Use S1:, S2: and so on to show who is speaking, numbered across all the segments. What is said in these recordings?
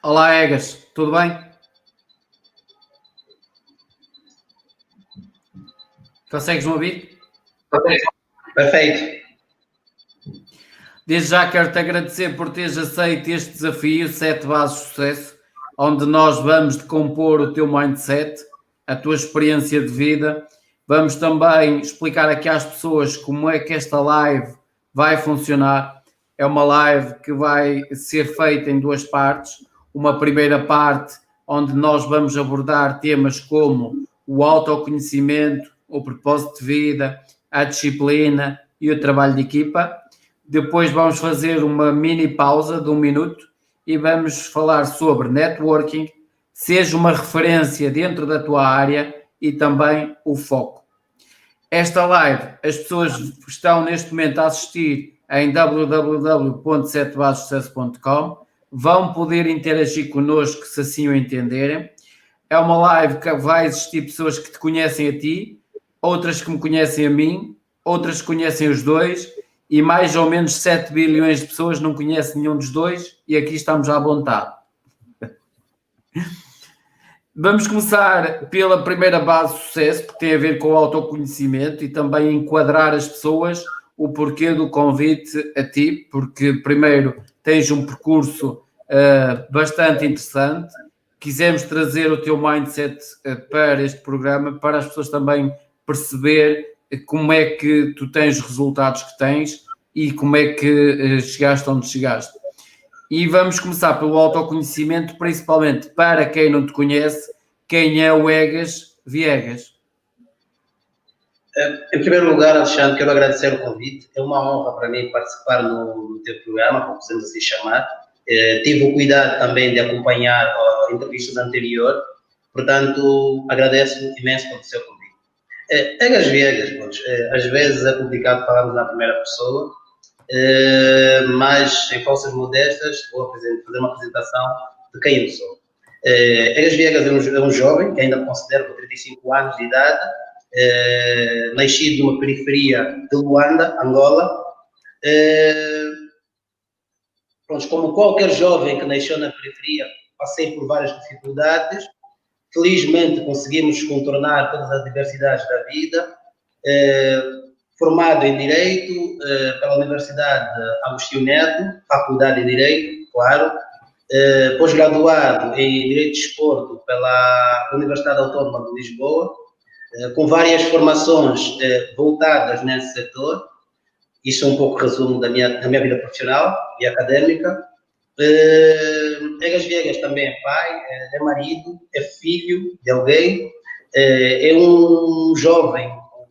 S1: Olá, Egas, tudo bem? Consegues-me ouvir?
S2: Perfeito.
S1: Desde já quero-te agradecer por teres aceito este desafio, 7 Bases de Sucesso, onde nós vamos decompor o teu mindset, a tua experiência de vida. Vamos também explicar aqui às pessoas como é que esta live vai funcionar. É uma live que vai ser feita em 2 partes. Uma primeira parte onde nós vamos abordar temas como o autoconhecimento, o propósito de vida, a disciplina e o trabalho de equipa. Depois vamos fazer uma mini pausa de 1 minuto e vamos falar sobre networking, seja uma referência dentro da tua área e também o foco. Esta live, as pessoas estão neste momento a assistir em www.7basessucesso.com, vão poder interagir connosco se assim o entenderem. É uma live que vai existir pessoas que te conhecem a ti, outras que me conhecem a mim, outras que conhecem os dois, e mais ou menos 7 bilhões de pessoas não conhecem nenhum dos dois, e aqui estamos à vontade. Vamos começar pela primeira base de sucesso, que tem a ver com o autoconhecimento e também enquadrar as pessoas o porquê do convite a ti, porque primeiro tens um percurso bastante interessante. Quisemos trazer o teu mindset para este programa, para as pessoas também perceber como é que tu tens os resultados que tens e como é que chegaste onde chegaste. E vamos começar pelo autoconhecimento, principalmente para quem não te conhece, quem é o Egas Viegas?
S2: Em primeiro lugar, Alexandre, quero agradecer o convite. É uma honra para mim participar no teu programa, como podemos assim chamar. Tive o cuidado também de acompanhar entrevistas anteriores, portanto, agradeço imenso pelo seu convite. Egas Viegas, às vezes é complicado falarmos na primeira pessoa, mas em falsas modestas vou fazer uma apresentação de quem eu sou. Egas Viegas é um jovem que ainda considero com 35 anos de idade, nascido numa periferia de Luanda, Angola. Pronto, como qualquer jovem que nasceu na periferia, passei por várias dificuldades. Felizmente conseguimos contornar todas as adversidades da vida. Formado em Direito pela Universidade Agostinho Neto, Faculdade de Direito, claro. Pós-graduado em Direito de Desporto pela Universidade Autónoma de Lisboa, com várias formações voltadas nesse setor. Isso é um pouco resumo da minha vida profissional e académica. Egas Viegas também é pai, é marido, é filho de alguém, é um jovem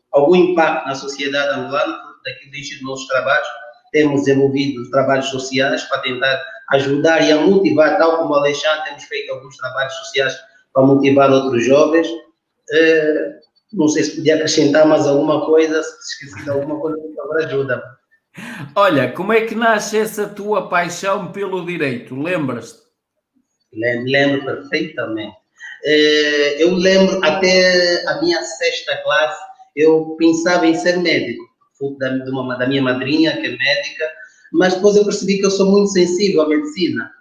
S2: com algum impacto na sociedade angolana, daquilo que tem nossos trabalhos. Temos desenvolvido trabalhos sociais para tentar ajudar e a motivar, tal como o Alexandre, temos feito alguns trabalhos sociais para motivar outros jovens. Não sei se podia acrescentar mais alguma coisa, se esqueci de alguma coisa, por favor, ajuda-me.
S1: Olha, como é que nasce essa tua paixão pelo direito? Lembras-te?
S2: Lembro perfeitamente. Eu lembro até a minha sexta classe, eu pensava em ser médico, fui da minha madrinha, que é médica, mas depois eu percebi que eu sou muito sensível à medicina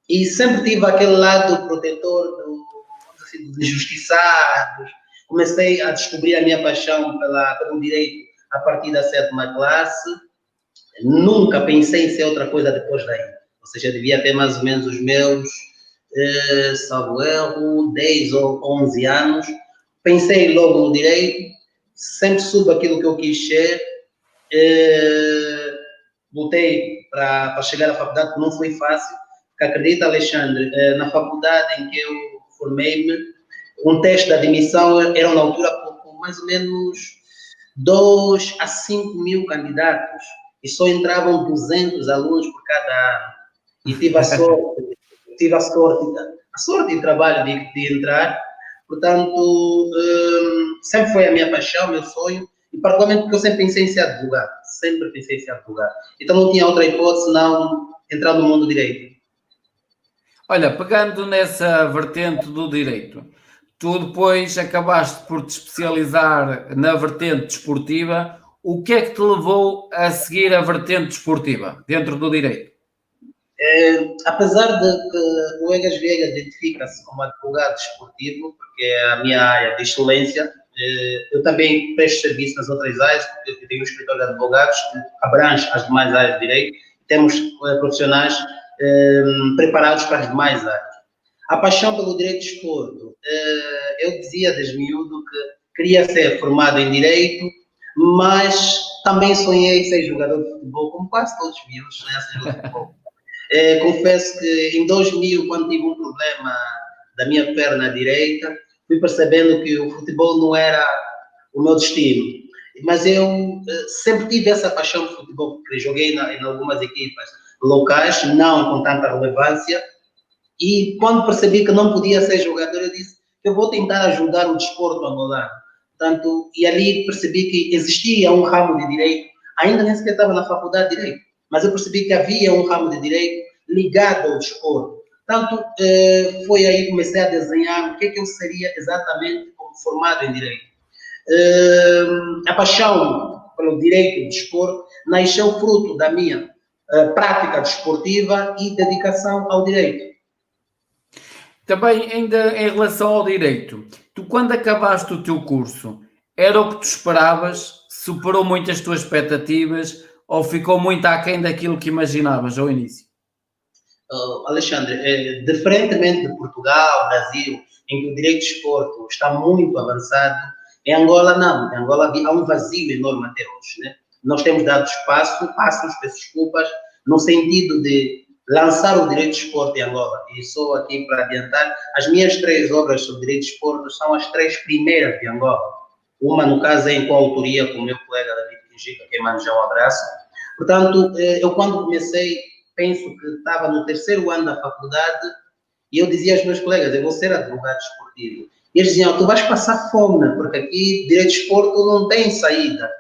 S2: e sempre tive aquele lado protetor vamos dizer assim, dos injustiçados. Comecei a descobrir a minha paixão pelo direito a partir da sétima classe. Nunca pensei em ser outra coisa depois daí. Ou seja, devia ter mais ou menos os meus, salvo erro, 10 ou 11 anos. Pensei logo no direito, sempre soube aquilo que eu quis ser. Lutei para chegar à faculdade, que não foi fácil. Porque acredita, Alexandre, na faculdade em que eu formei-me, um teste de admissão era na altura com mais ou menos 2 a 5 mil candidatos e só entravam 200 alunos por cada ano. E tive a sorte e trabalho de entrar. Portanto, sempre foi a minha paixão, meu sonho, e particularmente porque eu sempre pensei em ser advogado. Sempre pensei em ser advogado. Então não tinha outra hipótese senão entrar no mundo do direito.
S1: Olha, pegando nessa vertente do direito, tu depois acabaste por te especializar na vertente desportiva. O que é que te levou a seguir a vertente desportiva dentro do direito?
S2: Apesar de que o Egas Viegas identifica-se como advogado desportivo, porque é a minha área de excelência, eu também presto serviço nas outras áreas, porque eu tenho um escritório de advogados que abrange as demais áreas de direito, e temos profissionais preparados para as demais áreas. A paixão pelo direito de desporto, eu dizia desde miúdo que queria ser formado em direito, mas também sonhei ser jogador de futebol, como quase todos os miúdos, né, ser jogador de futebol. Confesso que em 2000, quando tive um problema da minha perna direita, fui percebendo que o futebol não era o meu destino. Mas eu sempre tive essa paixão por futebol, porque joguei em algumas equipas locais, não com tanta relevância, e quando percebi que não podia ser jogador, eu disse que eu vou tentar ajudar o desporto angolano. Portanto, e ali percebi que existia um ramo de direito, ainda nem sequer estava na faculdade de direito, mas eu percebi que havia um ramo de direito ligado ao desporto. Portanto, foi aí que comecei a desenhar o que eu seria exatamente como formado em direito. A paixão pelo direito de desporto nasceu fruto da minha prática desportiva e dedicação ao direito.
S1: Também, ainda em relação ao direito, tu quando acabaste o teu curso, era o que tu esperavas? Superou muito as tuas expectativas ou ficou muito aquém daquilo que imaginavas ao início?
S2: Alexandre, diferentemente de Portugal, Brasil, em que o direito de desporto está muito avançado, em Angola não. Em Angola há um vazio enorme até hoje. Né? Nós temos dado passos, peço desculpas, no sentido de lançar o direito de desporto em Angola. E só aqui para adiantar, as minhas 3 obras sobre direito de desporto são as 3 primeiras de Angola. Uma, no caso, é em coautoria com o meu colega David Kinjica, que manda já um abraço. Portanto, eu quando comecei, penso que estava no 3º ano da faculdade, e eu dizia aos meus colegas, eu vou ser advogado desportivo. E eles diziam, tu vais passar fome, porque aqui direito de desporto não tem saída.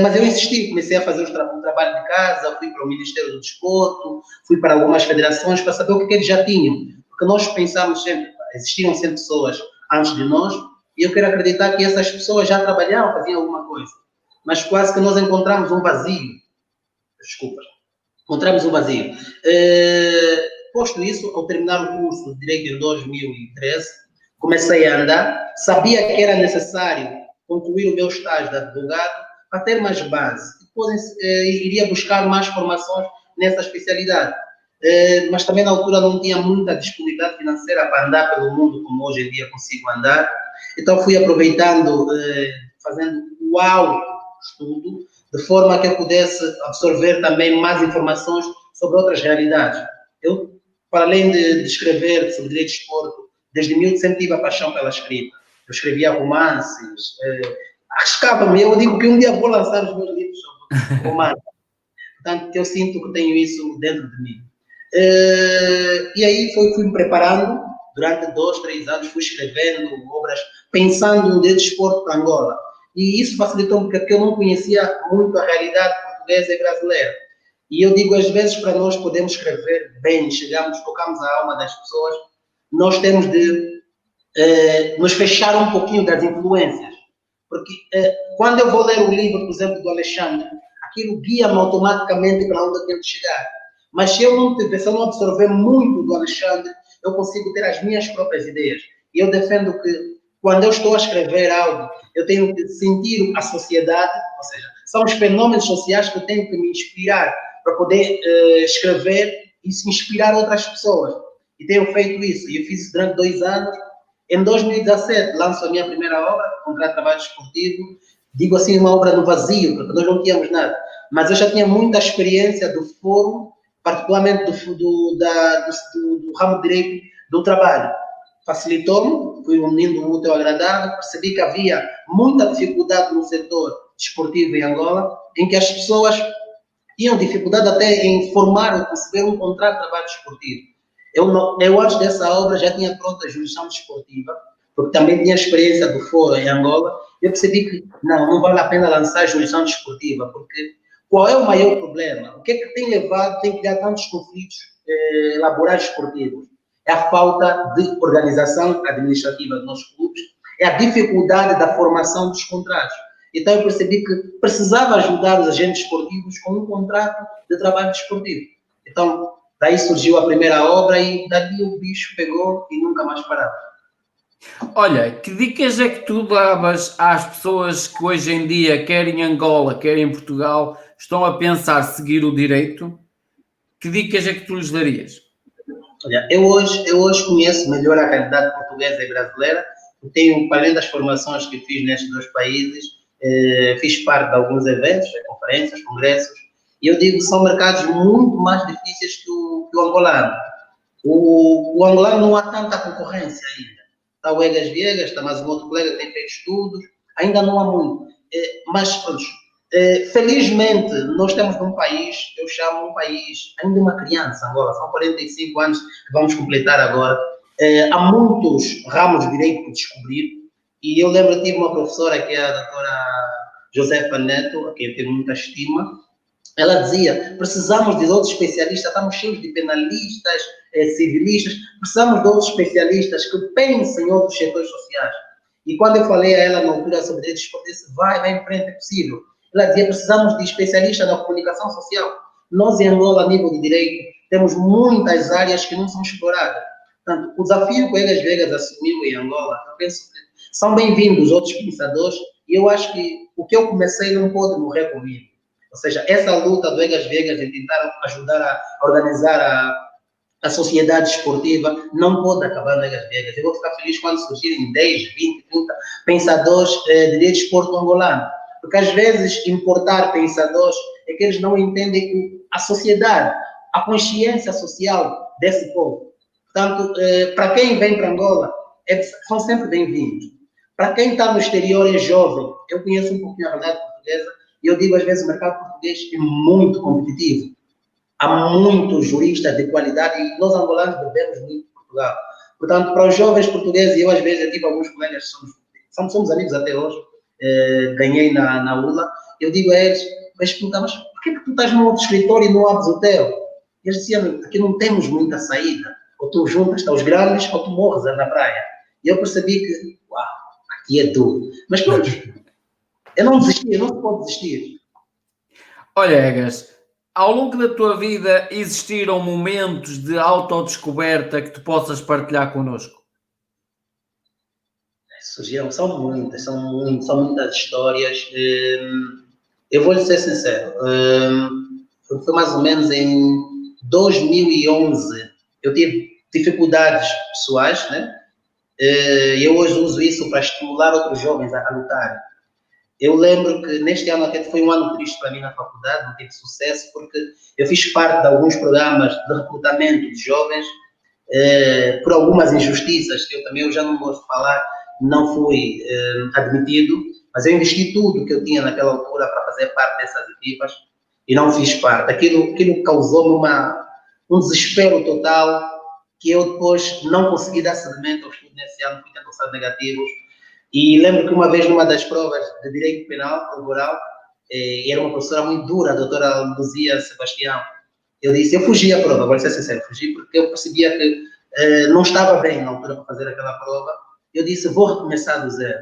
S2: Mas eu insisti, comecei a fazer o trabalho de casa, fui para o Ministério do Desporto, fui para algumas federações para saber o que eles já tinham. Porque nós pensamos sempre, existiam sempre pessoas antes de nós, e eu quero acreditar que essas pessoas já trabalhavam, faziam alguma coisa. Mas quase que nós encontramos um vazio. Desculpa. Encontramos um vazio. Posto isso, ao terminar o curso de Direito em 2013, comecei a andar, sabia que era necessário concluir o meu estágio de advogado para ter mais base. Depois iria buscar mais formações nessa especialidade. Mas também na altura não tinha muita disponibilidade financeira para andar pelo mundo como hoje em dia consigo andar. Então fui aproveitando, fazendo o autoestudo, de forma que eu pudesse absorver também mais informações sobre outras realidades. Eu, para além de escrever sobre direito de desporto, desde miúdo sempre tive a paixão pela escrita. Eu escrevia romances, arriscava-me, eu digo que um dia vou lançar os meus livros sobre romance. Portanto, eu sinto que tenho isso dentro de mim. E aí fui me preparando, durante 2, 3 anos, fui escrevendo obras, pensando no direito de desporto para Angola. E isso facilitou-me porque eu não conhecia muito a realidade portuguesa e brasileira. E eu digo, às vezes, para nós podermos escrever bem, chegamos, tocamos a alma das pessoas, nós temos de nos fechar um pouquinho das influências. Porque quando eu vou ler o livro, por exemplo, do Alexandre, aquilo guia-me automaticamente para onde eu tenho de chegar. Mas se eu não absorver muito do Alexandre, eu consigo ter as minhas próprias ideias. E eu defendo que, quando eu estou a escrever algo, eu tenho que sentir a sociedade, ou seja, são os fenômenos sociais que eu tenho que me inspirar para poder escrever e se inspirar outras pessoas. E tenho feito isso. E eu fiz isso durante 2 anos. Em 2017, lanço a minha primeira obra, Contrato de Trabalho Desportivo. Digo assim, uma obra no vazio, porque nós não tínhamos nada. Mas eu já tinha muita experiência do fórum, particularmente do ramo de direito do trabalho. Facilitou-me, fui unindo um útil ao agradável, percebi que havia muita dificuldade no setor desportivo em Angola, em que as pessoas tinham dificuldade até em formar ou conceber um contrato de trabalho desportivo. Eu antes dessa obra, já tinha pronta a jurisdição desportiva, porque também tinha experiência do fórum em Angola. Eu percebi que não vale a pena lançar a jurisdição desportiva, porque qual é o maior problema? O que é que tem criado tantos conflitos laborais desportivos? É a falta de organização administrativa dos nossos clubes, é a dificuldade da formação dos contratos. Então eu percebi que precisava ajudar os agentes esportivos com um contrato de trabalho desportivo. Então, daí surgiu a primeira obra e dali o bicho pegou e nunca mais parava.
S1: Olha, que dicas é que tu davas às pessoas que hoje em dia, quer em Angola, quer em Portugal, estão a pensar seguir o direito? Que dicas é que tu lhes darias?
S2: Olha, eu hoje conheço melhor a realidade portuguesa e brasileira. Eu tenho, além das formações que fiz nestes 2 países, fiz parte de alguns eventos, conferências, congressos, e eu digo que são mercados muito mais difíceis que o angolano. O angolano não há tanta concorrência ainda. Está o Egas Viegas, está mais um outro colega que tem feito estudos, ainda não há muito. Mas, pronto, felizmente, nós temos um país, eu chamo um país, ainda uma criança, Angola, são 45 anos que vamos completar agora. Há muitos ramos de direito por descobrir, e eu lembro que tive uma professora, que é a doutora Josefa Neto, a quem eu tenho muita estima. Ela dizia, precisamos de outros especialistas, estamos cheios de penalistas, civilistas, precisamos de outros especialistas que pensem em outros setores sociais. E quando eu falei a ela na altura sobre direitos esportivos, disse, vai em frente, é possível. Ela dizia, precisamos de especialistas na comunicação social. Nós em Angola, a nível de direito, temos muitas áreas que não são exploradas. Portanto, o desafio que o Egas Viegas assumiu em Angola, eu penso que são bem-vindos outros pensadores, e eu acho que o que eu comecei não pode morrer comigo. Ou seja, essa luta do Egas Viegas de tentar ajudar a organizar a sociedade esportiva não pode acabar no Egas Viegas. Eu vou ficar feliz quando surgirem 10, 20, 30 pensadores de direito de esporte angolano. Porque às vezes importar pensadores é que eles não entendem a sociedade, a consciência social desse povo. Portanto, para quem vem para Angola, são sempre bem-vindos. Para quem está no exterior é jovem, eu conheço um pouquinho a realidade portuguesa, e eu digo às vezes o mercado português é muito competitivo. Há muitos juristas de qualidade e nós angolanos bebemos muito em Portugal. Portanto, para os jovens portugueses, eu às vezes eu tive alguns colegas que somos amigos até hoje, ganhei na ULA, eu digo a eles, mas por que tu estás num outro escritório e não abres o teu? Eles diziam, aqui não temos muita saída, ou tu juntas aos grandes ou tu morres na praia. E eu percebi que, uau, aqui é duro. Mas pronto, eu não desisti, eu não se pode desistir.
S1: Olha, Egas, ao longo da tua vida existiram momentos de autodescoberta que tu possas partilhar connosco?
S2: Surgiram, são muitas histórias. Eu vou lhe ser sincero, foi mais ou menos em 2011, eu tive dificuldades pessoais, né? Eu hoje uso isso para estimular outros jovens a lutarem. Eu lembro que neste ano até foi um ano triste para mim na faculdade, não tive sucesso, porque eu fiz parte de alguns programas de recrutamento de jovens, por algumas injustiças, que eu já não gosto de falar, não fui admitido, mas eu investi tudo que eu tinha naquela altura para fazer parte dessas equipas e não fiz parte. Aquilo causou-me um desespero total, que eu depois não consegui dar seguimento ao estudo nesse ano, fui tendo resultados negativos. E lembro que uma vez, numa das provas de direito penal, laboral, e era uma professora muito dura, a doutora Luzia Sebastião. Eu disse, eu fugi à prova, vou ser sincero, fugi porque eu percebia que não estava bem na altura para fazer aquela prova. Eu disse, vou recomeçar do zero.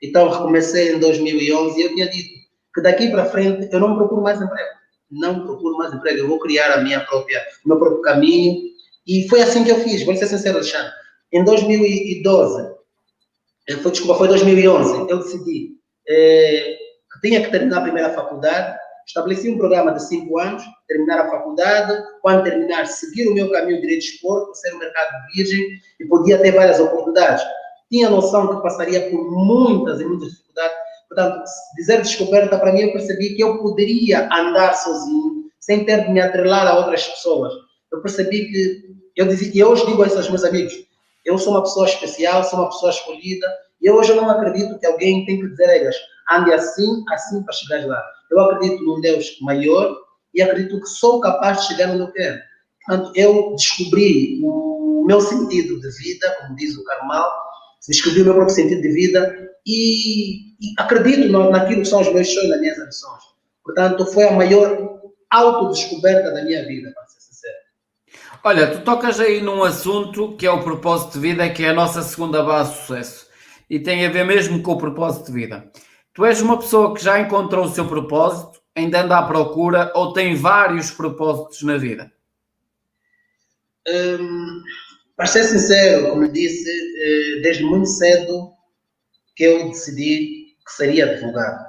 S2: Então, recomecei em 2011 e eu tinha dito que daqui para frente eu não procuro mais emprego. Não procuro mais emprego, eu vou criar o meu próprio caminho. E foi assim que eu fiz, vou ser sincero, Alexandre. Em 2012, foi 2011, eu decidi que tinha que terminar a primeira faculdade, estabeleci um programa de 5 anos, terminar a faculdade, quando terminar, seguir o meu caminho de direito de esporte, ser um mercado virgem e podia ter várias oportunidades. Tinha noção que passaria por muitas e muitas dificuldades, portanto, dizer descoberta para mim, eu percebi que eu poderia andar sozinho, sem ter de me atrelar a outras pessoas. Eu percebi que, e eu hoje digo a isso aos meus amigos, eu sou uma pessoa especial, sou uma pessoa escolhida, e eu hoje não acredito que alguém tem que dizer a eles, ande assim, assim para chegar lá. Eu acredito num Deus maior e acredito que sou capaz de chegar onde eu quero. Portanto, eu descobri o meu sentido de vida, como diz o Carmal, descobri o meu próprio sentido de vida e acredito naquilo que são os meus sonhos, nas minhas ambições. Portanto, foi a maior autodescoberta da minha vida, para ser sincero.
S1: Olha, tu tocas aí num assunto que é o propósito de vida, que é a nossa segunda base de sucesso. E tem a ver mesmo com o propósito de vida. Tu és uma pessoa que já encontrou o seu propósito, ainda anda à procura ou tem vários propósitos na vida?
S2: Para ser sincero, como eu disse, desde muito cedo que eu decidi que seria advogado.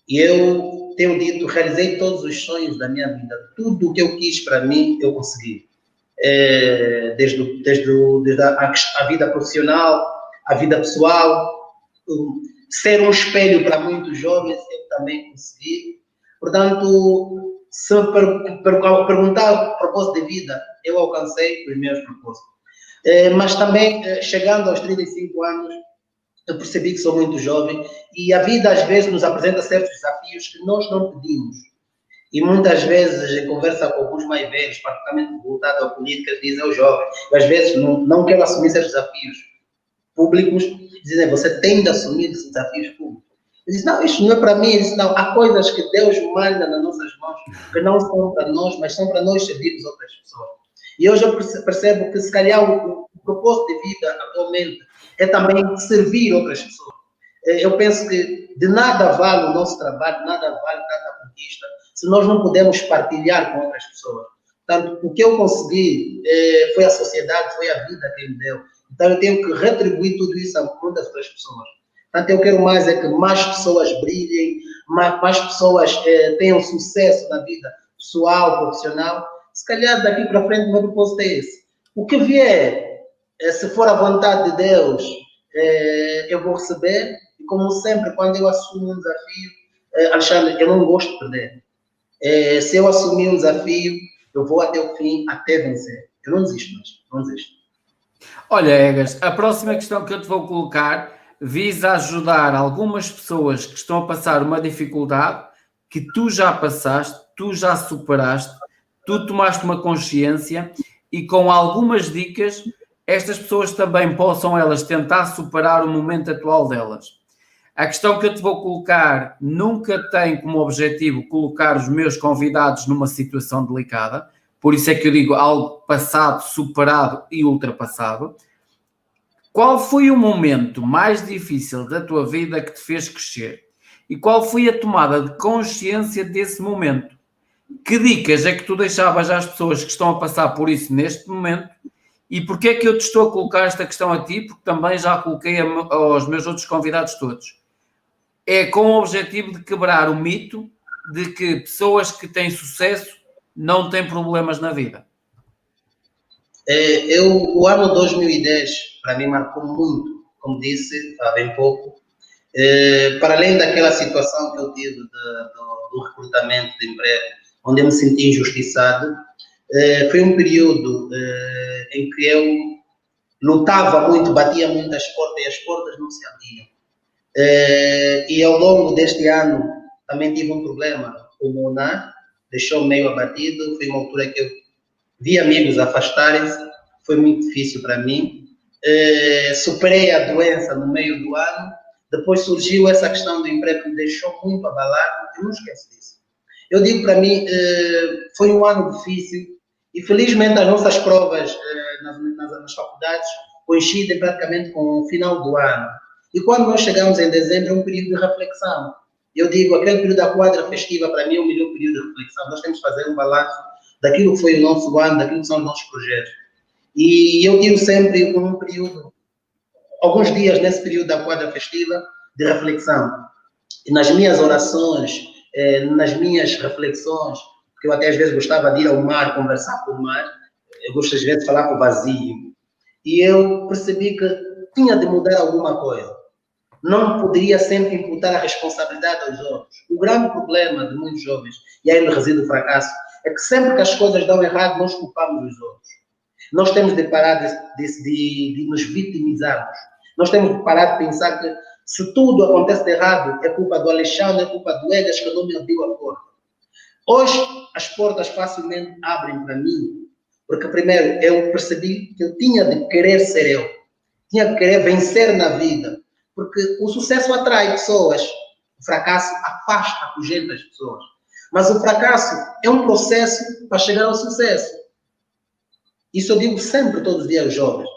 S2: E eu tenho dito, realizei todos os sonhos da minha vida. Tudo o que eu quis para mim, eu consegui. Desde a vida profissional, a vida pessoal, ser um espelho para muitos jovens, eu também consegui. Portanto, se perguntar o propósito de vida, eu alcancei os meus propósitos. Mas também, chegando aos 35 anos, eu percebi que sou muito jovem e a vida às vezes nos apresenta certos desafios que nós não pedimos. E muitas vezes, em conversa com alguns mais velhos, particularmente voltados à política, dizem ao jovem, às vezes não quero assumir esses desafios públicos, dizem, você tem de assumir esses desafios públicos. Eu disse, não, isto não é para mim. Eu disse, não, há coisas que Deus manda nas nossas mãos que não são para nós, mas são para nós servirmos outras pessoas. E hoje eu percebo que, se calhar, o propósito de vida atualmente é também servir outras pessoas. Eu penso que de nada vale o nosso trabalho, de nada vale tanta conquista, se nós não pudermos partilhar com outras pessoas. Portanto, o que eu consegui foi a sociedade, foi a vida que me deu. Então, eu tenho que retribuir tudo isso a muitas outras pessoas. Portanto, eu quero mais é que mais pessoas brilhem, mais pessoas tenham sucesso na vida pessoal, profissional. Se calhar, daqui para frente, o meu propósito é esse. O que vier, se for a vontade de Deus, eu vou receber. E, como sempre, quando eu assumo um desafio, Alexandre, eu não gosto de perder. Se eu assumir um desafio, eu vou até o fim, até vencer. Eu não desisto mais, não desisto.
S1: Olha, Egas, a próxima questão que eu te vou colocar visa ajudar algumas pessoas que estão a passar uma dificuldade que tu já passaste, tu já superaste, tu tomaste uma consciência e com algumas dicas estas pessoas também possam elas tentar superar o momento atual delas. A questão que eu te vou colocar nunca tem como objetivo colocar os meus convidados numa situação delicada, por isso é que eu digo algo passado, superado e ultrapassado. Qual foi o momento mais difícil da tua vida que te fez crescer? E qual foi a tomada de consciência desse momento? Que dicas é que tu deixavas às pessoas que estão a passar por isso neste momento? E porquê é que eu te estou a colocar esta questão a ti? Porque também já coloquei aos meus outros convidados todos. É com o objetivo de quebrar o mito de que pessoas que têm sucesso não têm problemas na vida.
S2: O ano 2010, para mim, marcou muito, como disse há bem pouco. Para além daquela situação que eu tive do recrutamento de emprego, onde eu me senti injustiçado, foi um período em que eu lutava muito, batia muitas portas e as portas não se abriam. E ao longo deste ano também tive um problema pulmonar, deixou-me meio abatido. Foi uma altura que eu vi amigos afastarem-se, foi muito difícil para mim. Superei a doença no meio do ano, Depois surgiu essa questão do emprego que me deixou muito abalado. Eu não esqueço disso. Eu digo para mim, foi um ano difícil e felizmente as nossas provas nas faculdades coincidem praticamente com o final do ano. E quando nós chegamos em dezembro, é um período de reflexão. Eu digo, aquele período da quadra festiva, para mim, é o melhor período de reflexão. Nós temos que fazer um balanço daquilo que foi o nosso ano, daquilo que são os nossos projetos. E eu tiro sempre um período, alguns dias nesse período da quadra festiva, de reflexão. E nas minhas orações, nas minhas reflexões, porque eu até às vezes gostava de ir ao mar, conversar com o mar, eu gosto às vezes de falar com o vazio. E eu percebi que tinha de mudar alguma coisa. Não poderia sempre imputar a responsabilidade aos outros. O grande problema de muitos jovens, e aí reside o fracasso, é que sempre que as coisas dão errado, nós culpamos os outros. Nós temos de parar de nos vitimizarmos. Nós temos de parar de pensar que se tudo acontece de errado, é culpa do Alexandre, é culpa do Egas que não me abriu a porta. Hoje, as portas facilmente abrem para mim, porque primeiro eu percebi que eu tinha de querer ser eu. Tinha de querer vencer na vida. Porque o sucesso atrai pessoas, o fracasso afasta, afugenta as pessoas. Mas o fracasso é um processo para chegar ao sucesso. Isso eu digo sempre, todos os dias aos jovens.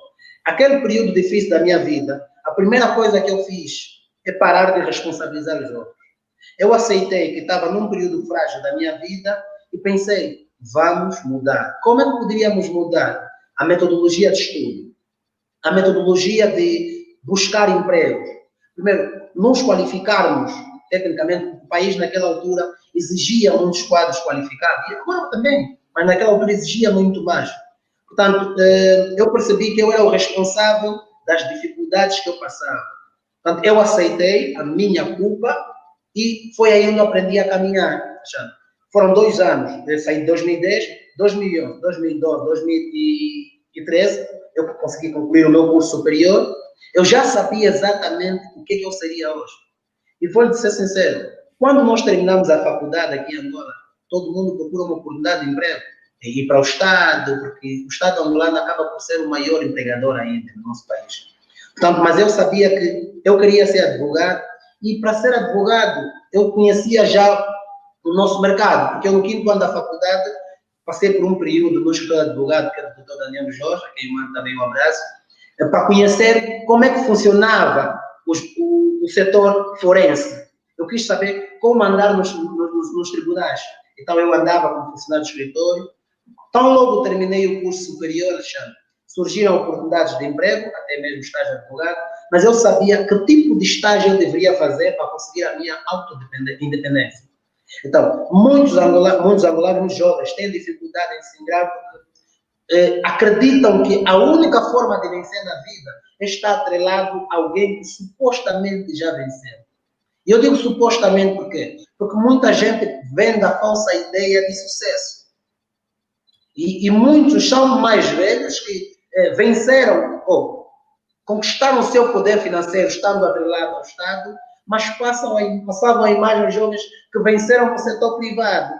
S2: Aquele período difícil da minha vida, a primeira coisa que eu fiz é parar de responsabilizar os outros. Eu aceitei que estava num período frágil da minha vida e pensei, vamos mudar. Como é que poderíamos mudar? A metodologia de estudo, a metodologia de buscar empregos. Primeiro, nos qualificarmos tecnicamente. O país, naquela altura, exigia muitos quadros qualificados. E agora também, mas naquela altura exigia muito mais. Portanto, eu percebi que eu era o responsável das dificuldades que eu passava. Portanto, eu aceitei a minha culpa e foi aí onde eu aprendi a caminhar. Foram 2 anos. Eu saí de 2010, 2011, 2012, 2013. Eu consegui concluir o meu curso superior. Eu já sabia exatamente o que eu seria hoje. E vou-lhe ser sincero, quando nós terminamos a faculdade aqui em Angola, todo mundo procura uma oportunidade de emprego. E ir para o Estado, porque o Estado angolano acaba por ser o maior empregador ainda no nosso país. Portanto, mas eu sabia que eu queria ser advogado e para ser advogado eu conhecia já o nosso mercado, porque eu no 5º ano da faculdade passei por um período no escritório de advogado, que era o Dr. Daniel Jorge, a quem mando também um abraço, para conhecer como é que funcionava o setor forense. Eu quis saber como andar nos tribunais. Então eu andava como funcionário de escritório. Tão logo terminei o curso superior, Alexandre, surgiram oportunidades de emprego, até mesmo estágio de advogado, mas eu sabia que tipo de estágio eu deveria fazer para conseguir a minha autoindependência. Então, muitos angolanos, muitos jovens, têm dificuldade em se ingrar porque acreditam que a única forma de vencer na vida é estar atrelado a alguém que supostamente já venceu. E eu digo supostamente por quê? Porque muita gente vende a falsa ideia de sucesso. E muitos são mais velhos que venceram ou conquistaram o seu poder financeiro estando atrelado ao Estado, mas passavam a imagem aos jovens que venceram no setor privado.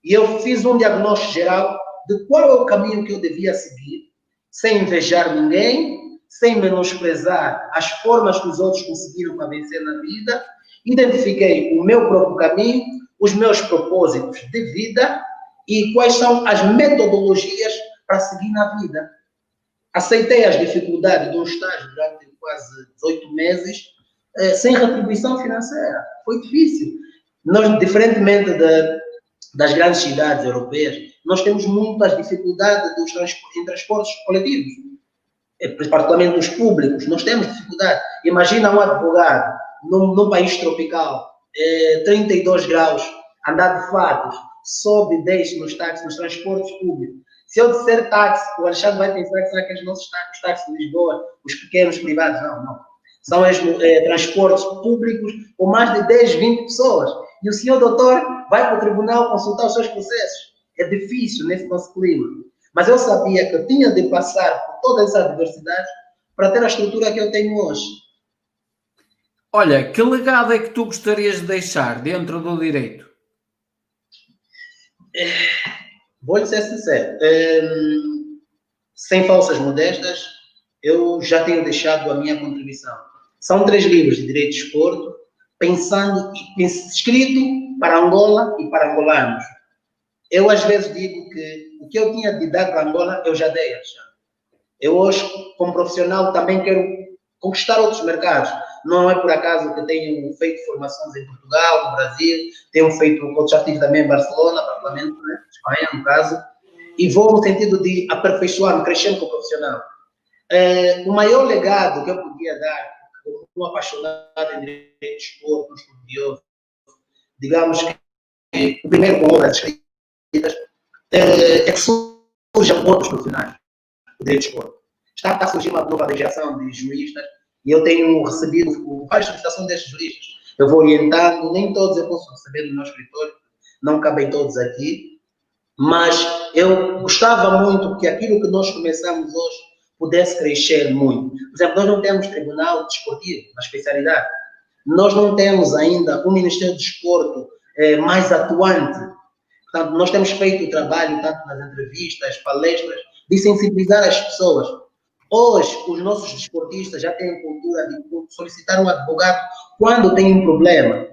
S2: E eu fiz um diagnóstico geral de qual é o caminho que eu devia seguir, sem invejar ninguém, sem menosprezar as formas que os outros conseguiram para vencer na vida. Identifiquei o meu próprio caminho, os meus propósitos de vida e quais são as metodologias para seguir na vida. Aceitei as dificuldades de um estágio durante quase 18 meses, sem retribuição financeira. Foi difícil. Nós, diferentemente das grandes cidades europeias, nós temos muitas dificuldades em transportes coletivos, particularmente os públicos. Nós temos dificuldade. Imagina um advogado num país tropical, 32 graus, andar de fatos, sobe e desce nos táxis, nos transportes públicos. Se eu disser táxi, o Alexandre vai pensar que são aqueles nossos táxis de Lisboa, os pequenos privados. Não. São os transportes públicos com mais de 10, 20 pessoas. E o senhor doutor vai para o tribunal consultar os seus processos. É difícil nesse nosso clima. Mas eu sabia que eu tinha de passar por toda essa adversidade para ter a estrutura que eu tenho hoje.
S1: Olha, que legado é que tu gostarias de deixar dentro do direito?
S2: Vou-lhe ser sincero. Sem falsas modestas, eu já tenho deixado a minha contribuição. São 3 livros de Direito de Desporto, escrito para Angola e para angolanos. Eu, às vezes, digo que o que eu tinha de dar para Angola, eu já dei. Eu hoje, como profissional, também quero conquistar outros mercados. Não é por acaso que tenho feito formações em Portugal, no Brasil, tenho feito outros artigos também em Barcelona, Parlamento, né? Espanha, no caso, e vou no sentido de aperfeiçoar-me, crescendo como profissional. O maior legado que eu podia dar, como um apaixonado em direito de desporto, estudioso, digamos que o primeiro com obras escritas, é que surjam outros profissionais do direito de desporto. Está a surgir uma nova geração de juristas e eu tenho recebido várias solicitações destes juristas. Eu vou orientando, nem todos eu posso receber no meu escritório, não cabem todos aqui, mas eu gostava muito que aquilo que nós começamos hoje pudesse crescer muito. Por exemplo, nós não temos tribunal desportivo na especialidade, nós não temos ainda um Ministério do Desporto mais atuante. Portanto, nós temos feito o trabalho, tanto nas entrevistas, palestras, de sensibilizar as pessoas. Hoje, os nossos desportistas já têm a cultura de solicitar um advogado quando tem um problema.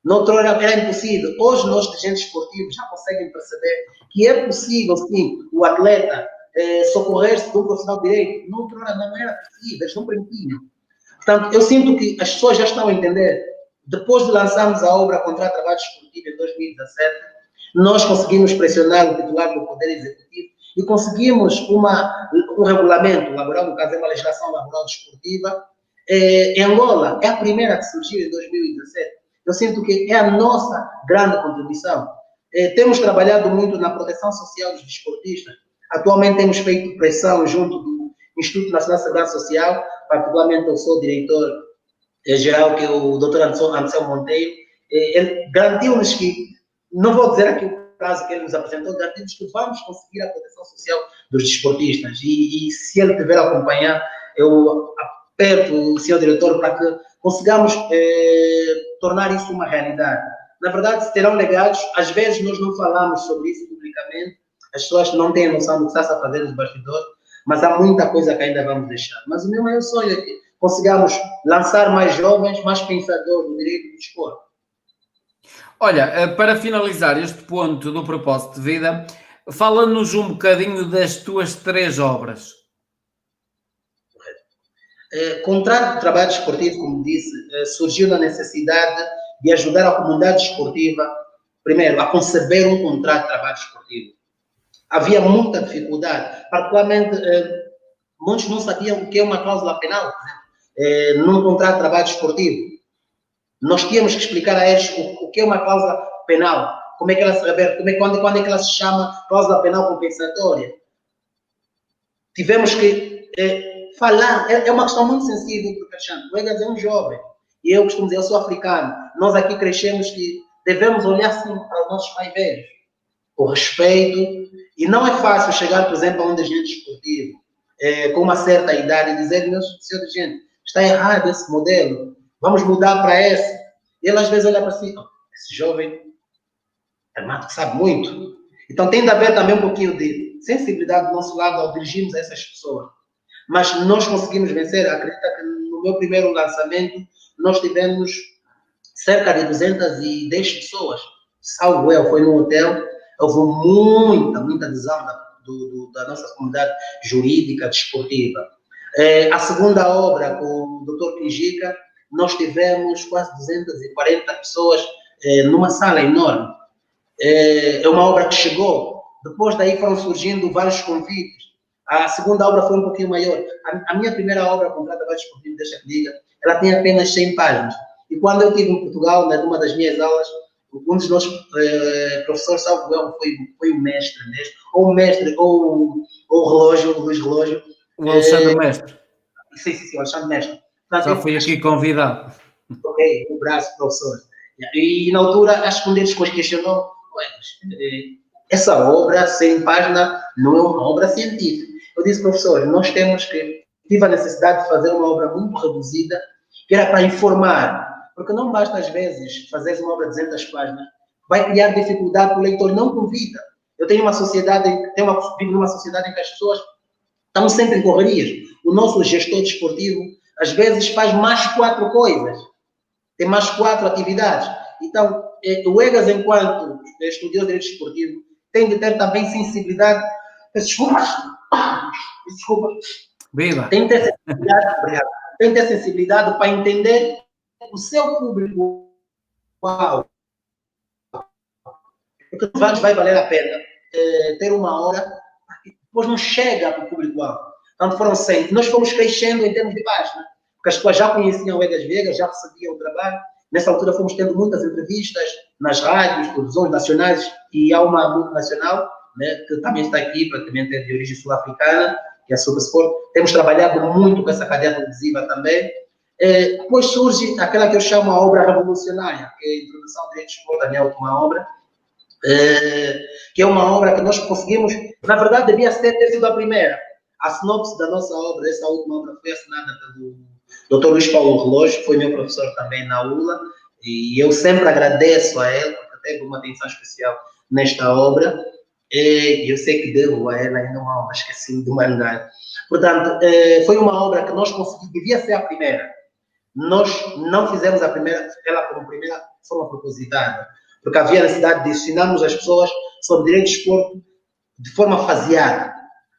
S2: Noutrora era impossível. Hoje, nós, dirigentes esportivos, já conseguem perceber que é possível, sim, o atleta socorrer-se de um profissional de direito. Noutrora não era possível, eles não permitiam. Portanto, eu sinto que as pessoas já estão a entender. Depois de lançarmos a obra Contra Trabalho Esportivo em 2017, nós conseguimos pressionar o titular do Poder Executivo e conseguimos um regulamento laboral, no caso é uma legislação laboral desportiva, em Angola. É a primeira que surgiu em 2017. Eu sinto que é a nossa grande contribuição. Temos trabalhado muito na proteção social dos desportistas. Atualmente temos feito pressão junto do Instituto Nacional de Segurança Social, particularmente eu sou diretor-geral, que é o Dr. Anselmo Monteiro. Ele garantiu-nos que, não vou dizer aqui o prazo que ele nos apresentou, garantimos que vamos conseguir a proteção social dos desportistas. E se ele tiver a acompanhar, eu aperto o senhor diretor para que consigamos tornar isso uma realidade. Na verdade, terão legados, às vezes nós não falamos sobre isso publicamente, as pessoas não têm noção do que está a fazer nos bastidores, mas há muita coisa que ainda vamos deixar. Mas o meu maior sonho é que consigamos lançar mais jovens, mais pensadores no direito do desporto.
S1: Olha, para finalizar este ponto do propósito de vida, fala-nos um bocadinho das tuas 3 obras.
S2: Contrato de trabalho desportivo, como disse, surgiu na necessidade de ajudar a comunidade desportiva, primeiro, a conceber um contrato de trabalho desportivo. Havia muita dificuldade, particularmente, muitos não sabiam o que é uma cláusula penal, por exemplo, num contrato de trabalho desportivo. Nós tínhamos que explicar a eles o que é uma cláusula penal, como é que ela se reverte, quando é que ela se chama cláusula penal compensatória. Tivemos que falar, é uma questão muito sensível, porque Alexandre, o Egas é um jovem, e eu costumo dizer, eu sou africano, nós aqui crescemos que devemos olhar sim para os nossos mais velhos, com respeito, e não é fácil chegar, por exemplo, a um dirigente esportivo, com uma certa idade, e dizer, meu senhor dirigente, está errado esse modelo, vamos mudar para esse. E ele às vezes olha para si, esse jovem é mato que sabe muito. Então tem de haver também um pouquinho de sensibilidade do nosso lado ao dirigirmos a essas pessoas. Mas nós conseguimos vencer. Acredita que no meu primeiro lançamento nós tivemos cerca de 210 pessoas. Salvo eu, foi num hotel. Houve muita adesão da nossa comunidade jurídica, desportiva. A segunda obra, com o Dr. Pinjica, nós tivemos quase 240 pessoas numa sala enorme. É uma obra que chegou. Depois daí foram surgindo vários convites. A segunda obra foi um pouquinho maior. A minha primeira obra, Contrato de Trabalho Desportivo, deixa que diga, ela tem apenas 100 páginas. E quando eu estive em Portugal, numa das minhas aulas, um dos nossos professores, salvo eu, foi o mestre mesmo, ou o mestre, ou o relógio, o Luís Relógio.
S1: O Alexandre Mestre.
S2: Sim, o Alexandre Mestre.
S1: Portanto, já fui aqui convidado.
S2: Ok, um abraço, professor. E na altura, acho que um deles depois questionou, essa obra, 100 páginas, não é uma obra científica. Eu disse, professor, nós tive a necessidade de fazer uma obra muito reduzida, que era para informar, porque não basta às vezes fazer uma obra de 200 páginas, vai criar dificuldade para o leitor, não convida. Eu tenho uma sociedade, vivo numa sociedade em que as pessoas estão sempre em correrias. O nosso gestor desportivo, às vezes faz mais 4 coisas, tem mais 4 atividades. Então, o EGAS, enquanto estudioso de direito esportivo, tem de ter também sensibilidade. Desculpa.
S1: Viva!
S2: Tem de ter sensibilidade, obrigado. Tem de ter sensibilidade para entender o seu público. Uau! Porque vai valer a pena ter uma hora, depois não chega para o público-alvo. Então foram 100. Nós fomos crescendo em termos de página, porque as pessoas já conheciam o Egas Viegas, já recebiam o trabalho. Nessa altura fomos tendo muitas entrevistas nas rádios, televisões nacionais, e há uma multinacional, né, que também está aqui, praticamente é de origem sul-africana, que é a Supersport. Temos trabalhado muito com essa cadeia televisiva também. Depois surge aquela que eu chamo a obra revolucionária, que é a Introdução ao Direito de Esporte, a minha última obra, que é uma obra que nós conseguimos, na verdade devia ter sido a primeira. A sinopse da nossa obra, essa última obra, foi assinada pelo Dr. Luís Paulo Relógio, que foi meu professor também na ULA, e eu sempre agradeço a ele, porque teve uma atenção especial nesta obra, e eu sei que devo a ela ainda uma obra, esqueci de mandar. Portanto, foi uma obra que nós conseguimos, devia ser a primeira. Nós não fizemos a primeira, ela como primeira, de forma propositada, porque havia necessidade de ensinarmos as pessoas sobre direito de desporto de forma faseada.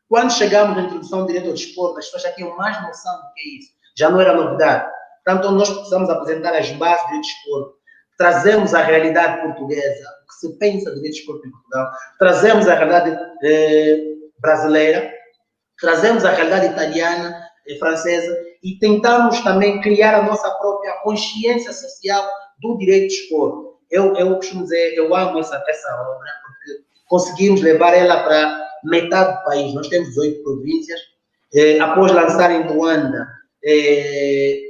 S2: Quando chegamos na introdução do direito ao desporto, as pessoas já tinham mais noção do que é isso. Já não era novidade. Portanto, nós precisamos apresentar as bases do direito de desporto, trazemos a realidade portuguesa, o que se pensa do direito de desporto em Portugal, trazemos a realidade brasileira, trazemos a realidade italiana, francesa, e tentamos também criar a nossa própria consciência social do direito de desporto. Eu costumo dizer, eu amo essa obra, porque conseguimos levar ela para metade do país. Nós temos 18 províncias. Após lançar em Luanda,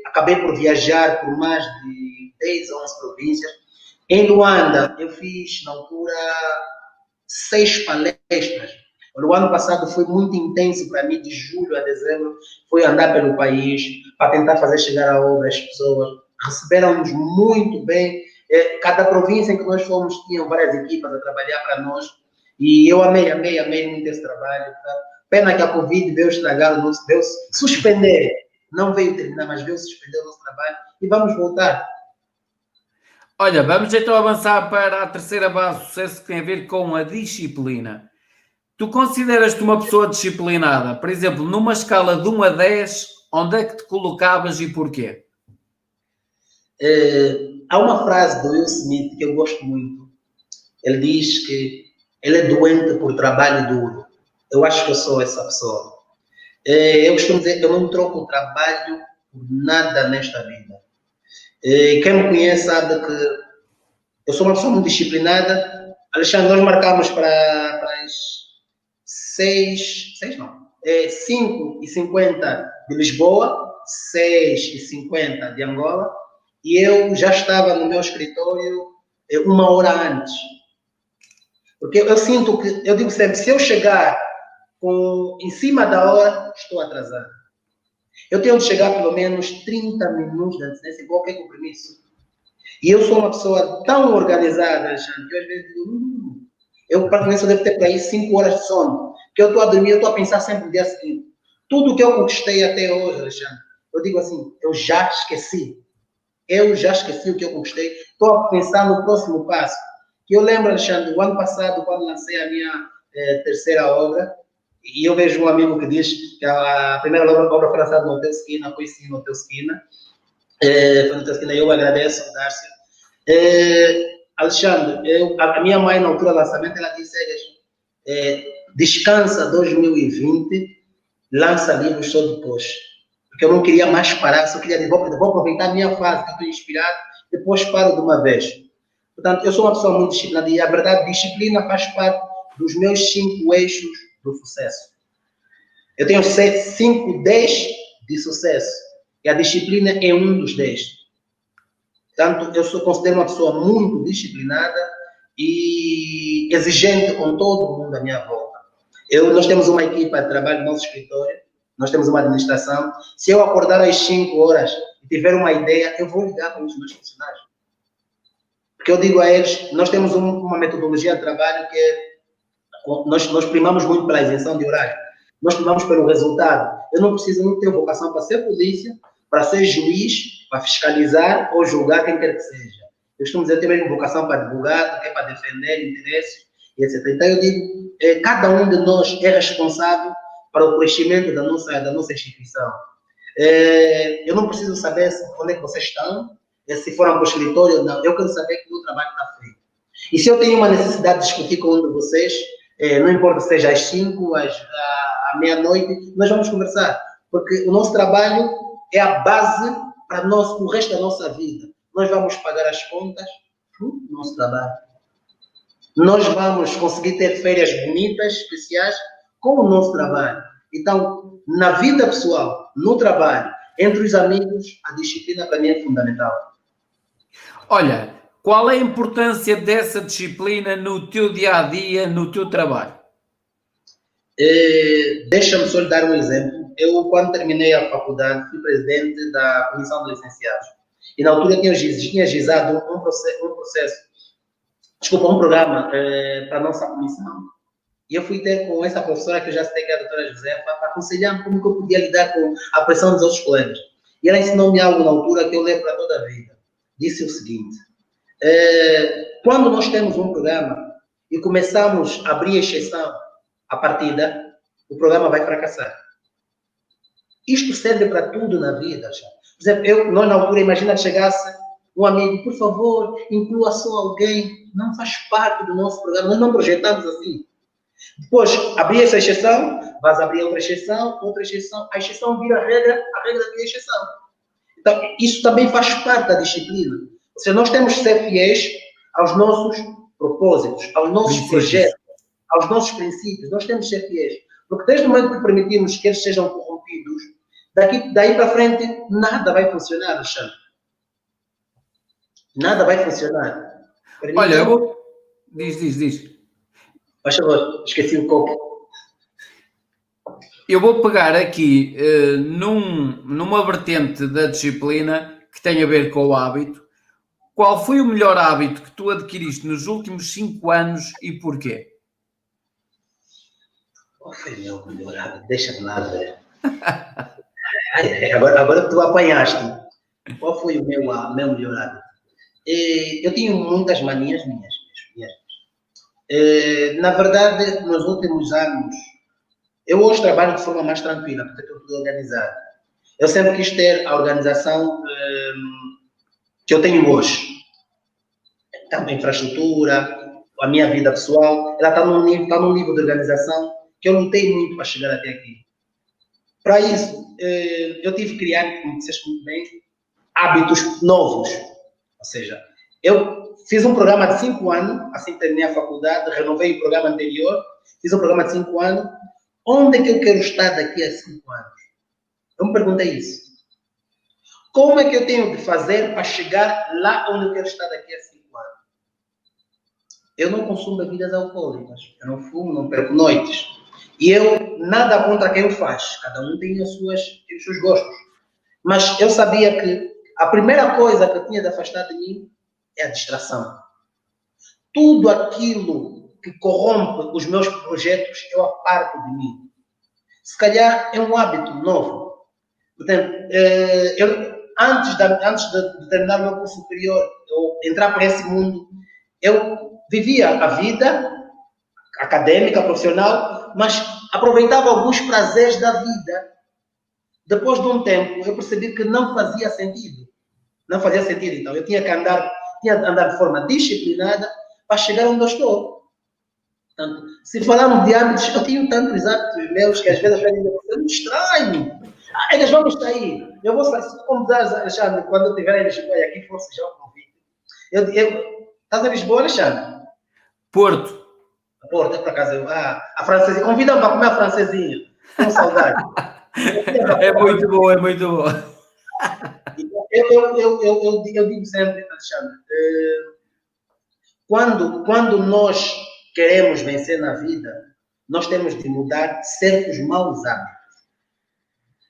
S2: acabei por viajar por mais de 10 ou 11 províncias. Em Luanda, eu fiz, na altura, 6 palestras. O ano passado foi muito intenso para mim, de julho a dezembro, foi andar pelo país para tentar fazer chegar a obra às pessoas. Receberam-nos muito bem. Cada província em que nós fomos tinham várias equipas a trabalhar para nós, e eu amei muito esse trabalho. Tá? Pena que a Covid veio estragar, veio suspender, não veio terminar, mas veio suspender o nosso trabalho, e vamos voltar.
S1: Olha, vamos então avançar para a terceira base de sucesso, que tem a ver com a disciplina. Tu consideras-te uma pessoa disciplinada? Por exemplo, numa escala de 1 a 10, onde é que te colocavas e porquê?
S2: Há uma frase do Will Smith que eu gosto muito. Ele diz que ele é doente por trabalho duro. Eu acho que eu sou essa pessoa. Eu costumo dizer que eu não troco o trabalho por nada nesta vida. Quem me conhece sabe que eu sou uma pessoa muito disciplinada. Alexandre, nós marcamos para as 5h50 de Lisboa, 6h50 de Angola, e eu já estava no meu escritório 1 hora antes. Porque eu sinto que, eu digo sempre, se eu chegar em cima da hora, estou atrasado. Eu tenho de chegar pelo menos 30 minutos de antecedência em qualquer compromisso. E eu sou uma pessoa tão organizada, Alexandre, que eu às vezes digo, eu praticamente só devo ter para aí 5 horas de sono. Porque eu estou a dormir, eu estou a pensar sempre no dia seguinte. Tudo que eu conquistei até hoje, Alexandre, eu digo assim, eu já esqueci. Eu já esqueci o que eu conquistei. Estou a pensar no próximo passo. Que eu lembro, Alexandre, o ano passado, quando lancei a minha terceira obra, e eu vejo um amigo que diz que a primeira obra foi lançada no Hotel Esquina, foi sim no Hotel Esquina. Foi no Hotel Esquina, eu agradeço, Darcy. Alexandre, a minha mãe, na altura do lançamento, ela disse, descansa 2020, lança livros só depois. Porque eu não queria mais parar, só queria vou aproveitar a minha fase, que eu estou inspirado, depois paro de uma vez. Portanto, eu sou uma pessoa muito disciplinada, e a verdade, disciplina faz parte dos meus 5 eixos do sucesso. Eu tenho 5 10 de sucesso, e a disciplina é um dos 10. Portanto, eu considero uma pessoa muito disciplinada e exigente com todo mundo à minha volta. Nós temos uma equipa de trabalho no nosso escritório, nós temos uma administração. Se eu acordar às 5 horas e tiver uma ideia, eu vou ligar para os meus funcionários. Porque eu digo a eles, nós temos uma metodologia de trabalho que nós primamos muito pela isenção de horário. Nós primamos pelo resultado. Eu não preciso, não tenho vocação para ser polícia, para ser juiz, para fiscalizar ou julgar quem quer que seja. Eu costumo dizer que tem mesmo vocação para advogar, do que para defender interesses, e etc. Então, eu digo, cada um de nós é responsável para o crescimento da nossa instituição. Eu não preciso saber onde é que vocês estão, se foram para o escritório ou não. Eu quero saber que o meu trabalho está feito. E se eu tenho uma necessidade de discutir com um de vocês, não importa se seja às 5, à meia-noite, nós vamos conversar. Porque o nosso trabalho é a base para o resto da nossa vida. Nós vamos pagar as contas no nosso trabalho. Nós vamos conseguir ter férias bonitas, especiais, com o nosso trabalho. Então, na vida pessoal, no trabalho, entre os amigos, a disciplina para mim é fundamental.
S1: Olha, qual é a importância dessa disciplina no teu dia-a-dia, no teu trabalho?
S2: Deixa-me só lhe dar um exemplo. Eu, quando terminei a faculdade, fui presidente da Comissão de Licenciados. E na altura tinha gizado um programa para a nossa comissão. E eu fui ter com essa professora, que eu já citei, que é a doutora Josefa, para aconselhar-me como que eu podia lidar com a pressão dos outros colegas. E ela ensinou-me algo na altura que eu levo para toda a vida. Disse o seguinte: quando nós temos um programa e começamos a abrir exceção à partida, o programa vai fracassar. Isto serve para tudo na vida. Já. Por exemplo, nós na altura, imagina que chegasse um amigo, por favor, inclua só alguém, não faz parte do nosso programa, nós não projetamos assim. Depois, abrir essa exceção, vais abrir outra exceção, a exceção vira a regra vira a exceção. Então, isso também faz parte da disciplina. Ou seja, nós temos que ser fiéis aos nossos propósitos, aos nossos projetos, aos nossos princípios. Nós temos que ser fiéis. Porque desde o momento que permitimos que eles sejam corrompidos, daí para frente, nada vai funcionar, Alexandre. Nada vai funcionar.
S1: Olha, eu vou... Diz.
S2: Faz favor, esqueci o copo.
S1: Eu vou pegar aqui numa vertente da disciplina que tem a ver com o hábito. Qual foi o melhor hábito que tu adquiriste nos últimos 5 anos e porquê?
S2: Qual foi o meu melhor hábito? Deixa-me lá ver. Agora que tu apanhaste. Qual foi o meu melhor hábito? Eu tinha muitas manias minhas. Na verdade, nos últimos anos, eu hoje trabalho de forma mais tranquila, porque estou tudo organizado. Eu sempre quis ter a organização que eu tenho hoje. Tanto a infraestrutura, a minha vida pessoal, ela está num nível de organização que eu lutei muito para chegar até aqui. Para isso, eu tive que criar, como disseste muito bem, hábitos novos. Ou seja, eu fiz um programa de 5 anos, assim que terminei a faculdade, renovei o programa anterior, fiz um programa de 5 anos. Onde é que eu quero estar daqui a 5 anos? Eu me perguntei isso. Como é que eu tenho que fazer para chegar lá onde eu quero estar daqui a 5 anos? Eu não consumo bebidas alcoólicas, eu não fumo, não perco noites. E eu, nada contra quem o faz, cada um tem os seus gostos. Mas eu sabia que a primeira coisa que eu tinha de afastar de mim é a distração. Tudo aquilo que corrompe os meus projetos, eu aparto de mim. Se calhar é um hábito novo. Portanto, antes de terminar o meu curso superior, eu entrar para esse mundo, eu vivia a vida acadêmica, profissional, mas aproveitava alguns prazeres da vida. Depois de um tempo, eu percebi que não fazia sentido. Não fazia sentido. Então, eu tinha que andar de forma disciplinada para chegar onde eu estou. Portanto, se falarmos de hábitos, eu tenho tantos hábitos meus que às vezes eu me distraio. Eles vão sair. Eu vou sair. Como diz Alexandre, quando eu estiver em Lisboa e aqui fosse já o convite. Estás em Lisboa, Alexandre?
S1: Porto.
S2: Porto, é por acaso. A francesinha. Convida-me para comer a francesinha. Com saudade.
S1: É muito bom, é muito bom.
S2: Eu digo sempre, Alexandre, quando nós queremos vencer na vida, nós temos de mudar certos maus hábitos.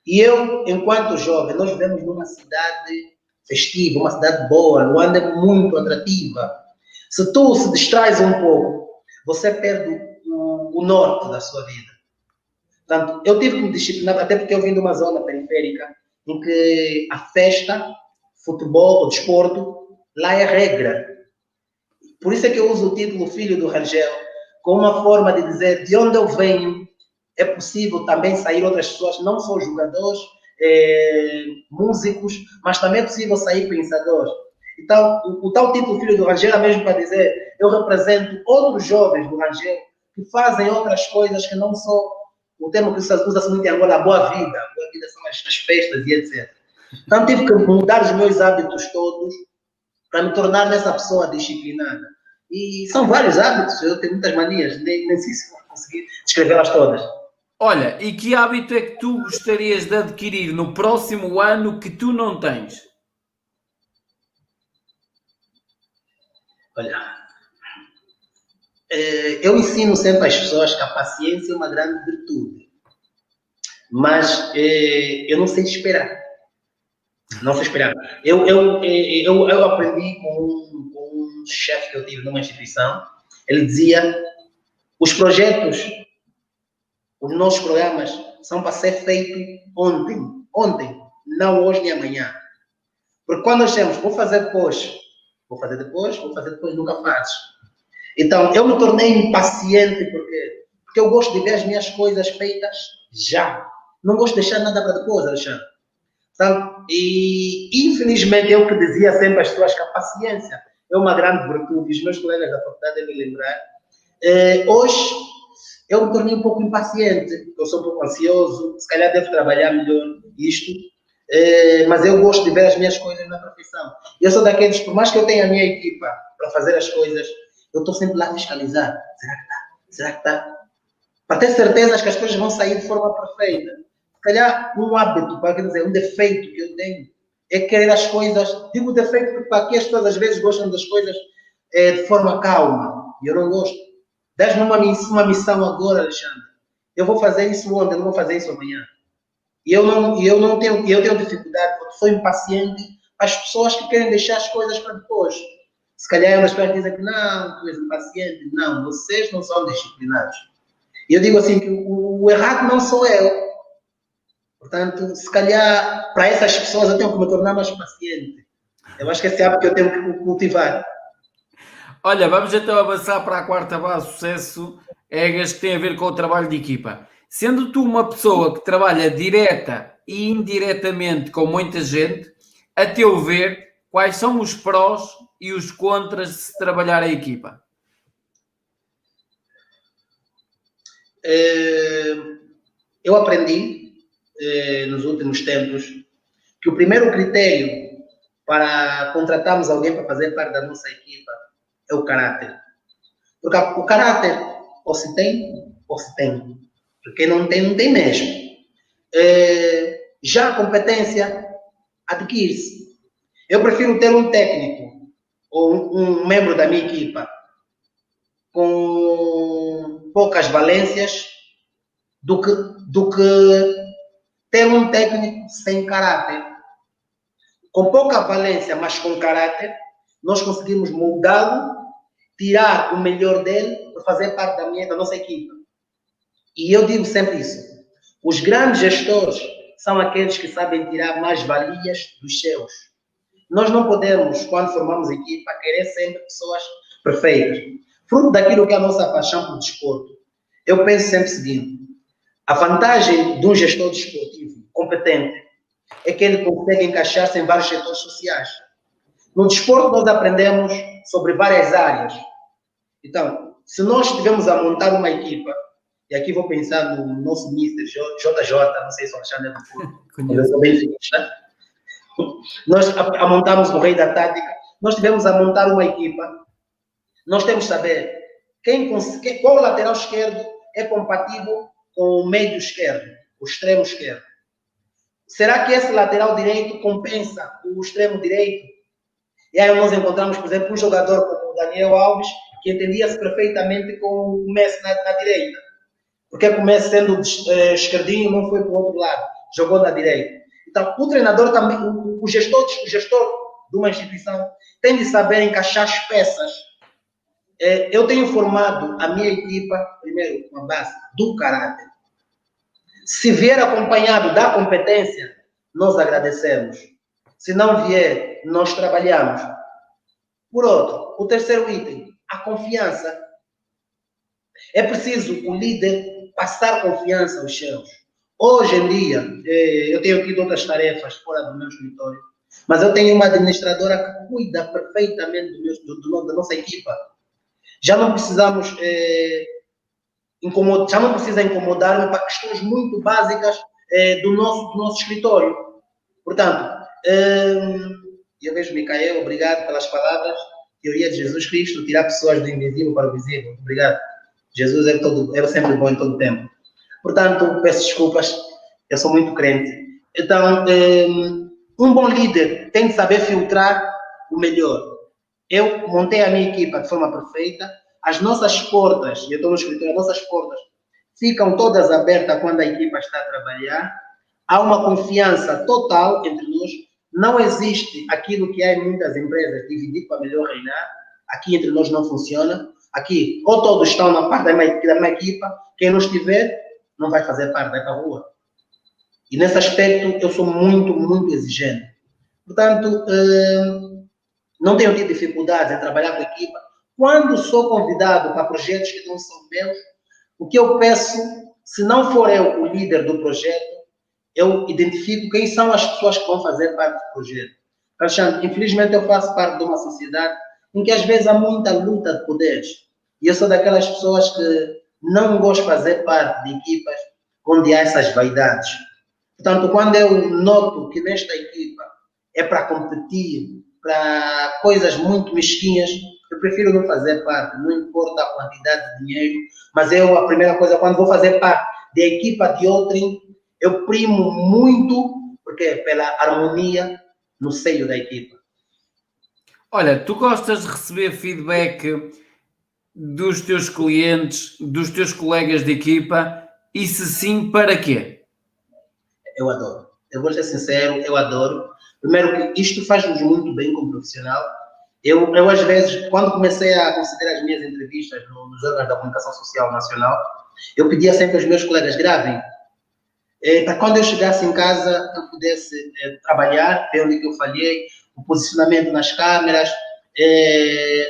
S2: E eu, enquanto jovem, nós vivemos numa cidade festiva, uma cidade boa, Luanda é muito atrativa. Se tu se distrais um pouco, você perde o norte da sua vida. Portanto, eu tive que me disciplinar, até porque eu vim de uma zona periférica, em que a festa, futebol, o desporto, lá é regra. Por isso é que eu uso o título Filho do Rangel, como uma forma de dizer de onde eu venho, é possível também sair outras pessoas, não só jogadores, músicos, mas também é possível sair pensadores. Então, o tal título Filho do Rangel é mesmo para dizer, eu represento outros jovens do Rangel que fazem outras coisas que não só o termo que usa-se muito em Angola, a boa vida. A boa vida são as festas e etc. Então, tive que mudar os meus hábitos todos para me tornar nessa pessoa disciplinada. E são vários hábitos, eu tenho muitas manias, nem sei se vou conseguir descrevê-las todas.
S1: Olha, e que hábito é que tu gostarias de adquirir no próximo ano que tu não tens?
S2: Olha, eu ensino sempre às pessoas que a paciência é uma grande virtude, mas eu não sei esperar. Não sei esperar. Eu aprendi com um chefe que eu tive numa instituição. Ele dizia: os projetos, os nossos programas são para ser feitos ontem, não hoje nem amanhã. Porque quando nós temos, vou fazer depois, nunca fazes. Então, eu me tornei impaciente porque eu gosto de ver as minhas coisas feitas já. Não gosto de deixar nada para depois, Alexandre. Então, e infelizmente eu que dizia sempre às pessoas que a paciência é uma grande virtude, os meus colegas da faculdade devem lembrar. Hoje eu me tornei um pouco impaciente, eu sou um pouco ansioso, se calhar devo trabalhar melhor isto, mas eu gosto de ver as minhas coisas na profissão. Eu sou daqueles, por mais que eu tenha a minha equipa para fazer as coisas, eu estou sempre lá a fiscalizar. Será que está? Será que está? Para ter certeza que as coisas vão sair de forma perfeita. Se calhar um hábito, para dizer, um defeito que eu tenho, é querer as coisas, digo defeito porque para aqui as pessoas às vezes gostam das coisas de forma calma, e eu não gosto. Dás-me uma missão agora, Alexandre, eu vou fazer isso ontem, eu não vou fazer isso amanhã. E eu tenho dificuldade, porque sou impaciente, as pessoas que querem deixar as coisas para depois. Se calhar elas podem dizer que não, tu és impaciente. Não, vocês não são disciplinados. E eu digo assim, que o errado não sou eu. Portanto, se calhar, para essas pessoas eu tenho que me tornar mais paciente. Eu acho que esse hábito que eu tenho que cultivar.
S1: Olha, vamos então avançar para a quarta base de sucesso, Egas, que tem a ver com o trabalho de equipa. Sendo tu uma pessoa que trabalha direta e indiretamente com muita gente, a teu ver, quais são os prós e os contras de se trabalhar a equipa?
S2: Eu aprendi nos últimos tempos que o primeiro critério para contratarmos alguém para fazer parte da nossa equipa é o caráter. Porque o caráter ou se tem, ou se tem. Porque não tem, não tem mesmo. Já a competência adquire-se. Eu prefiro ter um técnico ou um membro da minha equipa com poucas valências do que ter um técnico sem caráter. Com pouca valência, mas com caráter, nós conseguimos moldá-lo, tirar o melhor dele para fazer parte da nossa equipa. E eu digo sempre isso. Os grandes gestores são aqueles que sabem tirar mais valias dos seus. Nós não podemos, quando formamos equipa, querer sempre pessoas perfeitas. Fruto daquilo que é a nossa paixão por desporto. Eu penso sempre o seguinte: a vantagem de um gestor desportivo competente é que ele consegue encaixar-se em vários setores sociais. No desporto, nós aprendemos sobre várias áreas. Então, se nós estivermos a montar uma equipa, e aqui vou pensar no nosso Mr. JJ, não sei se o Alexandre é do futebol, eu sou bem feliz, né? Nós a montarmos o Rei da Tática, nós tivemos a montar uma equipa, nós temos que saber qual lateral esquerdo é compatível com o meio esquerdo, o extremo esquerdo. Será que esse lateral direito compensa o extremo direito? E aí nós encontramos, por exemplo, um jogador como o Daniel Alves, que entendia-se perfeitamente com o Messi na direita. Porque o Messi, sendo esquerdinho, não foi para o outro lado, jogou na direita. Então, o treinador também, o gestor de uma instituição, tem de saber encaixar as peças. Eu tenho formado a minha equipa, primeiro, com a base do caráter. Se vier acompanhado da competência, nós agradecemos. Se não vier, nós trabalhamos. Por outro, o terceiro item, a confiança. É preciso o líder passar confiança aos seus. Hoje em dia, eu tenho tido outras tarefas fora do meu escritório, mas eu tenho uma administradora que cuida perfeitamente da nossa equipa. Já não precisamos já não precisa incomodar-me para questões muito básicas do nosso escritório. Portanto, eu vejo Micael, obrigado pelas palavras. Teoria de Jesus Cristo, tirar pessoas do invisível para o visível. Obrigado. Jesus era sempre bom em todo o tempo. Portanto, peço desculpas, eu sou muito crente. Então, um bom líder tem de saber filtrar o melhor. Eu montei a minha equipa de forma perfeita. As nossas portas, eu estou no escritório, as nossas portas ficam todas abertas quando a equipa está a trabalhar. Há uma confiança total entre nós. Não existe aquilo que há em muitas empresas, dividir para melhor reinar. Aqui entre nós não funciona. Aqui, ou todos estão na parte da minha equipa, quem não estiver, não vai fazer parte, vai para a rua. E nesse aspecto, eu sou muito, muito exigente. Portanto, não tenho tido dificuldades em trabalhar com a equipa. Quando sou convidado para projetos que não são meus, o que eu peço, se não for eu o líder do projeto, eu identifico quem são as pessoas que vão fazer parte do projeto. Alexandre, infelizmente eu faço parte de uma sociedade em que às vezes há muita luta de poderes. E eu sou daquelas pessoas que não gosto de fazer parte de equipas onde há essas vaidades. Portanto, quando eu noto que nesta equipa é para competir, para coisas muito mesquinhas, eu prefiro não fazer parte, não importa a quantidade de dinheiro, mas a primeira coisa, quando vou fazer parte da equipa de outrem, eu primo muito, porque pela harmonia no seio da equipa.
S1: Olha, tu gostas de receber feedback dos teus clientes, dos teus colegas de equipa, e se sim, para quê?
S2: Eu adoro. Eu vou ser sincero, eu adoro. Primeiro que isto faz-nos muito bem como profissional. Eu, às vezes, quando comecei a considerar as minhas entrevistas nos órgãos da comunicação social nacional, eu pedia sempre aos meus colegas, gravem, para quando eu chegasse em casa, eu pudesse trabalhar, ver onde que eu falhei, o posicionamento nas câmeras,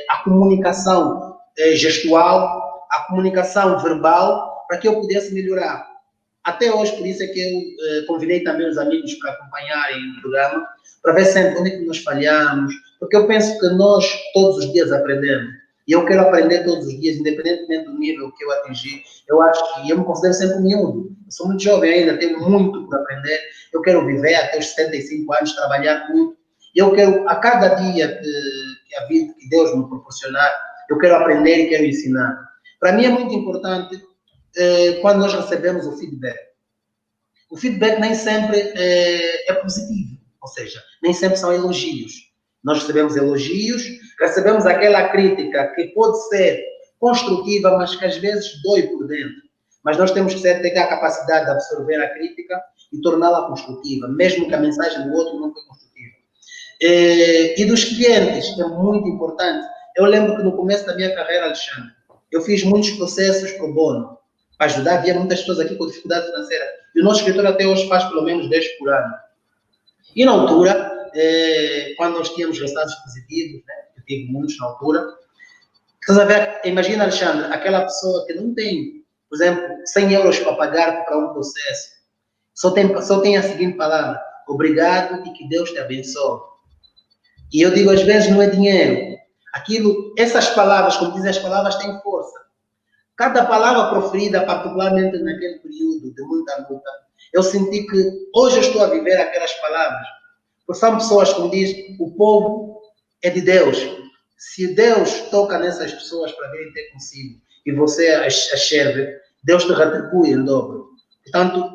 S2: a comunicação gestual, a comunicação verbal, para que eu pudesse melhorar. Até hoje, por isso é que eu convidei também os amigos para acompanharem o programa, para ver sempre onde é que nós falhamos, porque eu penso que nós todos os dias aprendemos. E eu quero aprender todos os dias, independentemente do nível que eu atingir. Eu acho que eu me considero sempre miúdo. Eu sou muito jovem ainda, tenho muito por aprender. Eu quero viver até os 75 anos, trabalhar muito. Eu quero, a cada dia que a vida, que Deus me proporcionar, eu quero aprender e quero ensinar. Para mim é muito importante quando nós recebemos o feedback. O feedback nem sempre é positivo, ou seja, nem sempre são elogios. Nós recebemos elogios, recebemos aquela crítica que pode ser construtiva, mas que às vezes dói por dentro. Mas nós temos que ter a capacidade de absorver a crítica e torná-la construtiva, mesmo que a mensagem do outro não foi construtiva. E dos clientes, é muito importante. Eu lembro que no começo da minha carreira, Alexandre, eu fiz muitos processos pro bono, para ajudar. Havia muitas pessoas aqui com dificuldade financeira. E o nosso escritório até hoje faz pelo menos 10 por ano. E na altura, quando nós tínhamos resultados positivos, né, eu tive muitos na altura, imagina, Alexandre, aquela pessoa que não tem, por exemplo, 100 euros para pagar para um processo, só tem a seguinte palavra: obrigado e que Deus te abençoe. E eu digo, às vezes não é dinheiro. Essas palavras, como dizem as palavras, têm força. Cada palavra proferida, particularmente naquele período de muita luta, eu senti que hoje eu estou a viver aquelas palavras. Porque são pessoas, como diz, o povo é de Deus. Se Deus toca nessas pessoas para virem ter consigo e você as serve, Deus te retribui em dobro. Portanto,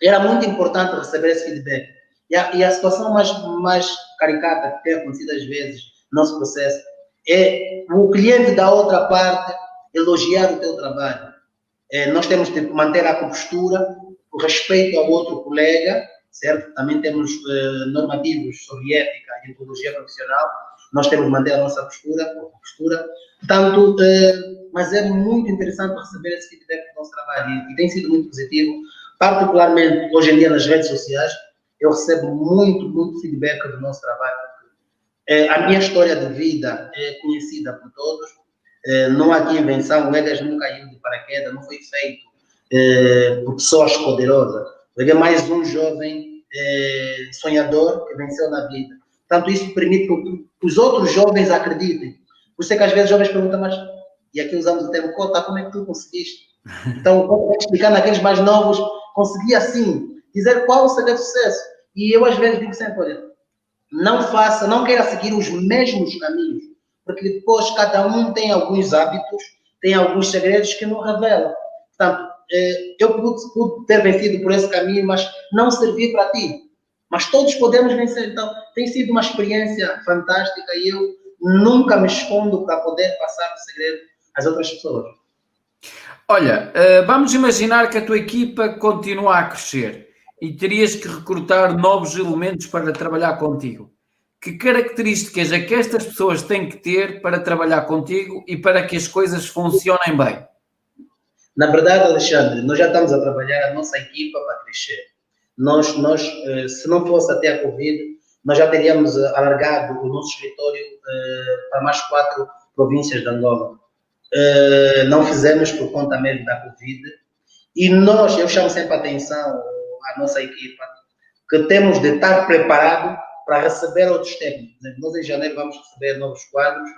S2: era muito importante receber esse feedback. E a situação mais caricata que tem acontecido às vezes no nosso processo é o cliente da outra parte elogiar o teu trabalho. Nós temos de manter a compostura, o respeito ao outro colega, certo? Também temos normativos sobre ética e metodologia profissional. Nós temos de manter a nossa postura. Portanto, mas é muito interessante receber esse feedback do nosso trabalho e tem sido muito positivo, particularmente hoje em dia nas redes sociais. eu recebo muito feedback do nosso trabalho. A minha história de vida é conhecida por todos. Não há aqui invenção, o Egas não caiu de paraquedas, não foi feito por pessoas poderosas. Ele é mais um jovem sonhador que venceu na vida. Portanto, isso permite que os outros jovens acreditem. Por isso é que às vezes os jovens perguntam, mas, e aqui usamos o termo cota, como é que tu conseguiste? Então, como é que explicar naqueles mais novos, consegui assim, dizer qual o segredo do sucesso. E eu às vezes digo sempre, olha, não queira seguir os mesmos caminhos, porque depois cada um tem alguns hábitos, tem alguns segredos que não revelam. Portanto, eu pude ter vencido por esse caminho, mas não servir para ti. Mas todos podemos vencer. Então, tem sido uma experiência fantástica e eu nunca me escondo para poder passar o segredo às outras pessoas.
S1: Olha, vamos imaginar que a tua equipa continua a crescer e terias que recrutar novos elementos para trabalhar contigo. Que características é que estas pessoas têm que ter para trabalhar contigo e para que as coisas funcionem bem?
S2: Na verdade, Alexandre, nós já estamos a trabalhar a nossa equipa para crescer. Nós, se não fosse até a Covid, nós já teríamos alargado o nosso escritório para mais 4 províncias de Angola. Não fizemos por conta mesmo da Covid. E eu chamo sempre a atenção à nossa equipa, que temos de estar preparado para receber outros técnicos. Nós em janeiro vamos receber novos quadros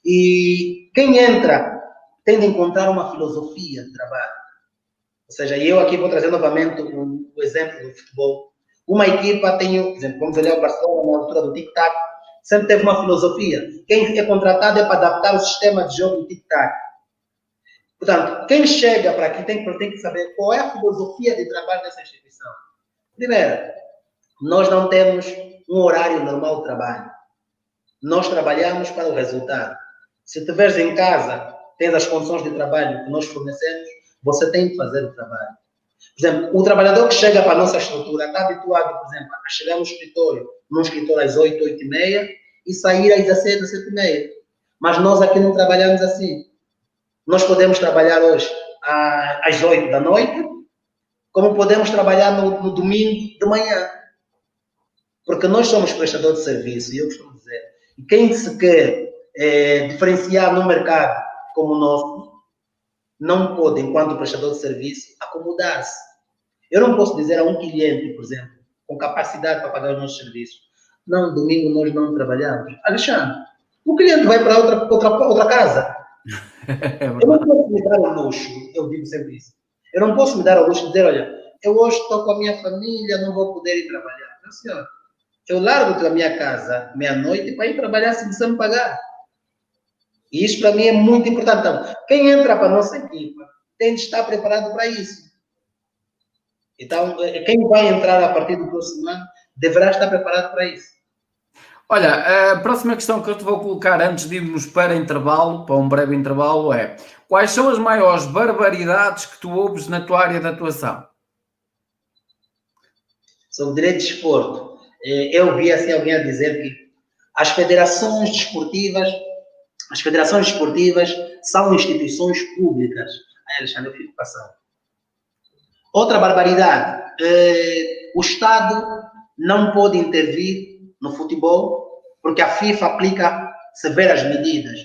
S2: e quem entra tem de encontrar uma filosofia de trabalho. Ou seja, eu aqui vou trazer novamente o exemplo do futebol. Uma equipa tem, por exemplo, vamos olhar o Barcelona na altura do tic-tac, sempre teve uma filosofia. Quem é contratado é para adaptar o sistema de jogo do tic-tac. Portanto, quem chega para aqui tem que saber qual é a filosofia de trabalho dessa instituição. Primeiro, nós não temos um horário normal de trabalho. Nós trabalhamos para o resultado. Se estiveres em casa, tens as condições de trabalho que nós fornecemos, você tem que fazer o trabalho. Por exemplo, o trabalhador que chega para a nossa estrutura está habituado, por exemplo, a chegar no escritório, às 8, 8h30 e sair às 17, 17h30. Mas nós aqui não trabalhamos assim. Nós podemos trabalhar hoje às 8 da noite, como podemos trabalhar no domingo de manhã. Porque nós somos prestadores de serviço, e eu costumo dizer, e quem se quer diferenciar no mercado como o nosso, não pode, enquanto prestador de serviço, acomodar-se. Eu não posso dizer a um cliente, por exemplo, com capacidade para pagar os nossos serviços, não, domingo nós não trabalhamos. Alexandre, o cliente vai para outra casa. Eu não posso me dar ao luxo, eu digo sempre isso. Eu não posso me dar ao luxo de dizer, olha, eu hoje estou com a minha família, não vou poder ir trabalhar. Não, senhor. Eu largo da minha casa meia-noite para ir trabalhar se você me pagar. E isso para mim é muito importante. Então, quem entra para a nossa equipa tem de estar preparado para isso. Então, quem vai entrar a partir do próximo ano deverá estar preparado para isso.
S1: Olha, a próxima questão que eu te vou colocar antes de irmos para intervalo, para um breve intervalo, é: quais são as maiores barbaridades que tu ouves na tua área de atuação?
S2: Sobre direito de desporto, eu vi assim alguém a dizer que as federações desportivas são instituições públicas. Aí, Alexandre, eu fico passando. Outra barbaridade, o Estado não pode intervir no futebol porque a FIFA aplica severas medidas.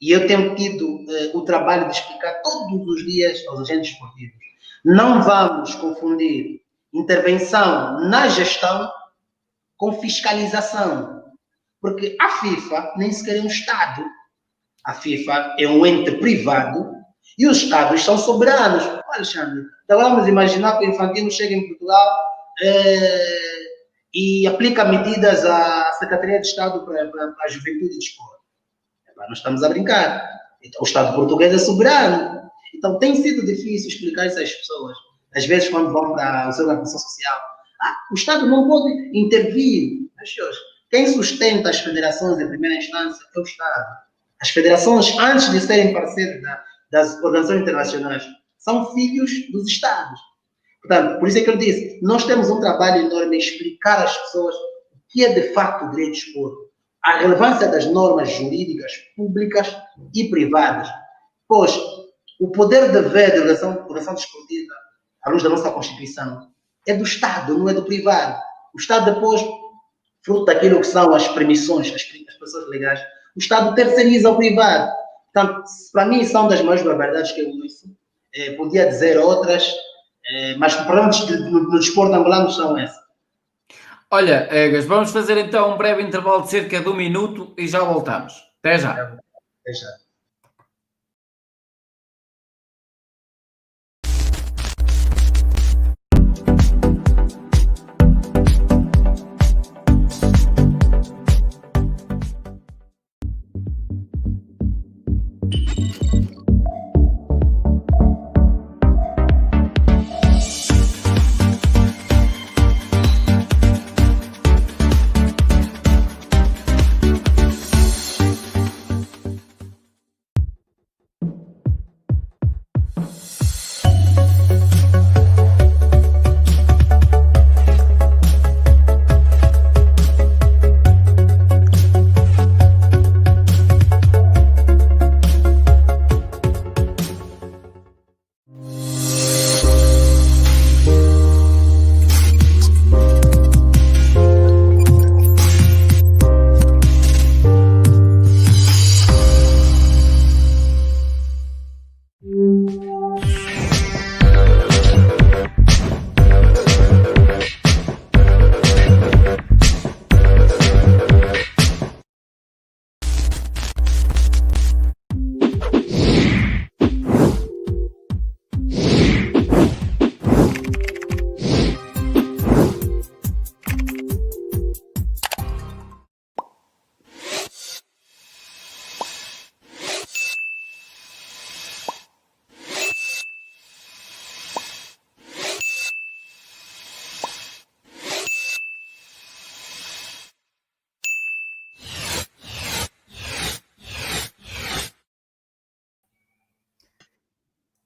S2: E eu tenho tido o trabalho de explicar todos os dias aos agentes esportivos. Não vamos confundir intervenção na gestão com fiscalização. Porque a FIFA nem sequer é um Estado. A FIFA é um ente privado e os Estados são soberanos. Alexandre, então vamos imaginar que o Infantino chega em Portugal e aplica medidas à Secretaria de Estado para a Juventude e Desporto. Nós estamos a brincar. Então, o Estado português é soberano. Então, tem sido difícil explicar isso às pessoas. Às vezes, quando vão para a sua organização social, o Estado não pode intervir. Mas, senhores, quem sustenta as federações em primeira instância é o Estado. As federações, antes de serem parceiros das organizações internacionais, são filhos dos Estados. Portanto, por isso é que eu disse, nós temos um trabalho enorme em explicar às pessoas o que é de facto o direito de desporto, a relevância das normas jurídicas públicas e privadas. Pois, o poder de ver de relação desportiva, à luz da nossa Constituição, é do Estado, não é do privado. O Estado depois, fruto daquilo que são as permissões, as pessoas legais, o Estado terceiriza ao privado. Portanto, para mim, são das maiores barbaridades que eu ouço. Podia dizer outras, mas os problemas no desporto angolano são essas.
S1: Olha, Egas, vamos fazer então um breve intervalo de cerca de 1 minuto e já voltamos. Até já.
S2: Deixa.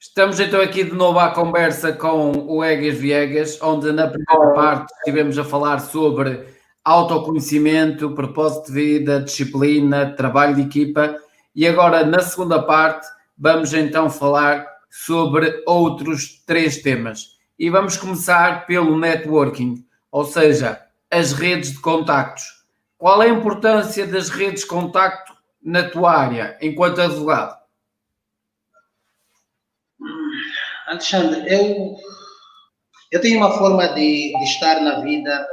S1: Estamos então aqui de novo à conversa com o Egas Viegas, onde na primeira parte estivemos a falar sobre autoconhecimento, propósito de vida, disciplina, trabalho de equipa, e agora na segunda parte vamos então falar sobre outros 3 temas. E vamos começar pelo networking, ou seja, as redes de contactos. Qual é a importância das redes de contacto na tua área, enquanto advogado?
S2: Alexandre, eu tenho uma forma de estar na vida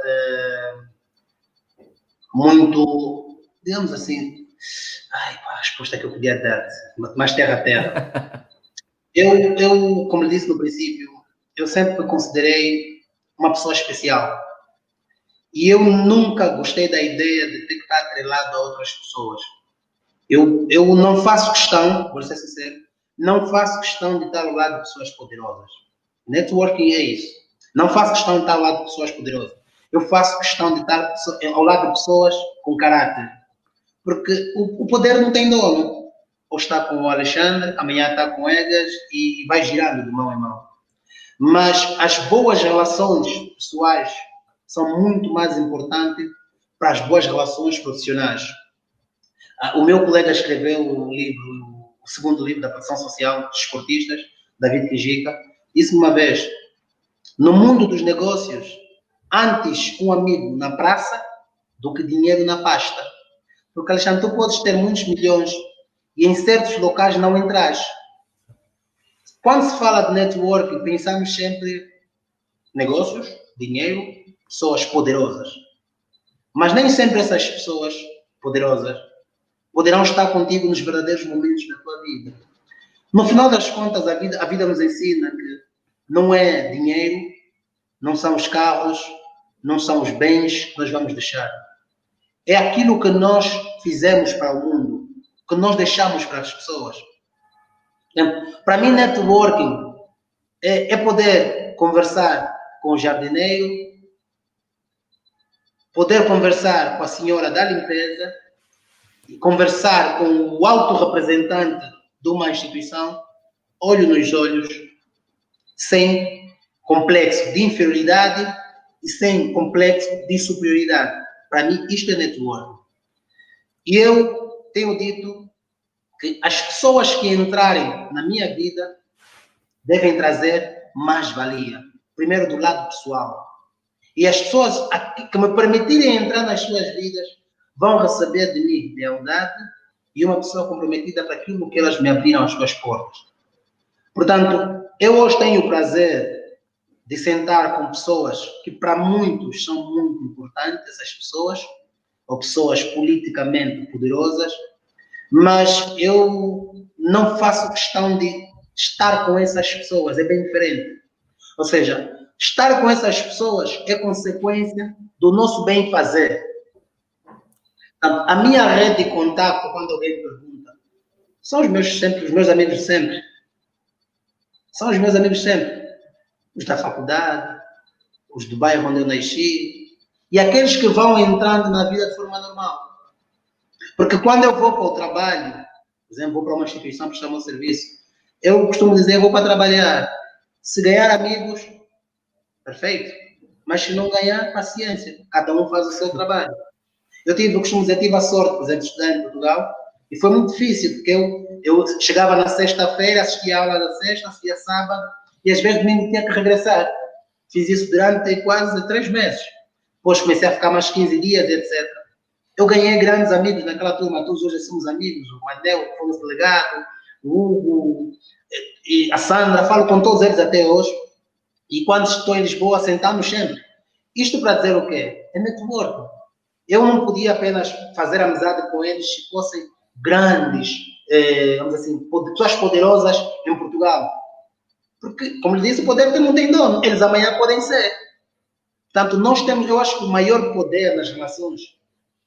S2: muito, digamos assim, a resposta que eu podia dar, mais terra a terra. Eu, como disse no princípio, eu sempre me considerei uma pessoa especial. E eu nunca gostei da ideia de ter que estar atrelado a outras pessoas. Eu não faço questão, vou ser sincero, não faço questão de estar ao lado de pessoas poderosas. Networking é isso. Não faço questão de estar ao lado de pessoas poderosas. Eu faço questão de estar ao lado de pessoas com caráter. Porque o poder não tem dono. Ou está com o Alexandre, amanhã está com o Egas e vai girando de mão em mão. Mas as boas relações pessoais são muito mais importantes para as boas relações profissionais. O meu colega escreveu um livro, o segundo livro da Proteção Social dos Esportistas, David Kijica, disse-me uma vez, no mundo dos negócios, antes um amigo na praça do que dinheiro na pasta. Porque, Alexandre, tu podes ter muitos milhões e em certos locais não entras. Quando se fala de networking, pensamos sempre negócios, dinheiro, pessoas poderosas. Mas nem sempre essas pessoas poderosas poderão estar contigo nos verdadeiros momentos da tua vida. No final das contas, a vida nos ensina que não é dinheiro, não são os carros, não são os bens que nós vamos deixar. É aquilo que nós fizemos para o mundo, que nós deixamos para as pessoas. Para mim, networking é poder conversar com o jardineiro, poder conversar com a senhora da limpeza, conversar com o alto representante de uma instituição, olho nos olhos, sem complexo de inferioridade e sem complexo de superioridade. Para mim, isto é networking. E eu tenho dito que as pessoas que entrarem na minha vida devem trazer mais valia. Primeiro, do lado pessoal. E as pessoas que me permitirem entrar nas suas vidas vão receber de mim lealdade e uma pessoa comprometida para aquilo que elas me abriram as suas portas. Portanto, eu hoje tenho o prazer de sentar com pessoas que para muitos são muito importantes, essas pessoas, ou pessoas politicamente poderosas, mas eu não faço questão de estar com essas pessoas, é bem diferente. Ou seja, estar com essas pessoas é consequência do nosso bem fazer. A minha rede de contato, quando alguém pergunta, são os meus amigos de sempre. São os meus amigos de sempre. Os da faculdade, os do bairro onde eu nasci, e aqueles que vão entrando na vida de forma normal. Porque quando eu vou para o trabalho, por exemplo, vou para uma instituição prestar um serviço, eu costumo dizer, eu vou para trabalhar. Se ganhar amigos, perfeito. Mas se não ganhar, paciência. Cada um faz o seu trabalho. Eu costumo dizer, tive a sorte, por exemplo, de estudar em Portugal, e foi muito difícil, porque eu chegava na sexta-feira, assistia a aula da sexta, assistia sábado, e às vezes domingo tinha que regressar. Fiz isso durante quase 3 meses. Depois comecei a ficar mais 15 dias, etc. Eu ganhei grandes amigos naquela turma, todos hoje somos amigos, o Adel, o nosso delegado, o Hugo, e a Sandra, falo com todos eles até hoje, e quando estou em Lisboa, sentamos sempre. Isto para dizer o quê? É network. Eu não podia apenas fazer amizade com eles se fossem grandes, vamos dizer assim, pessoas poderosas em Portugal. Porque, como lhe disse, o poder não tem dono, eles amanhã podem ser. Portanto, nós temos, eu acho que o maior poder nas relações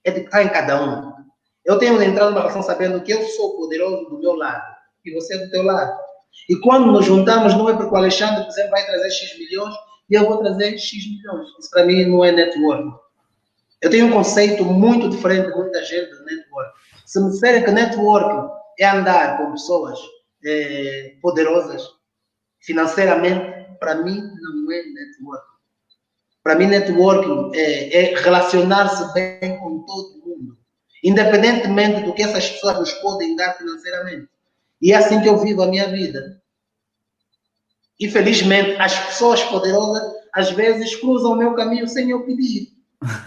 S2: é de estar em cada um. Eu tenho de entrar numa relação sabendo que eu sou poderoso do meu lado e você é do teu lado. E quando nos juntamos, não é porque o Alexandre, por exemplo, vai trazer X milhões e eu vou trazer X milhões. Isso para mim não é network. Eu tenho um conceito muito diferente de muita gente de network. Se me disserem que network é andar com pessoas poderosas financeiramente, para mim não é network. Para mim, networking é relacionar-se bem com todo mundo, independentemente do que essas pessoas nos podem dar financeiramente. E é assim que eu vivo a minha vida. Infelizmente, as pessoas poderosas às vezes cruzam o meu caminho sem eu pedir.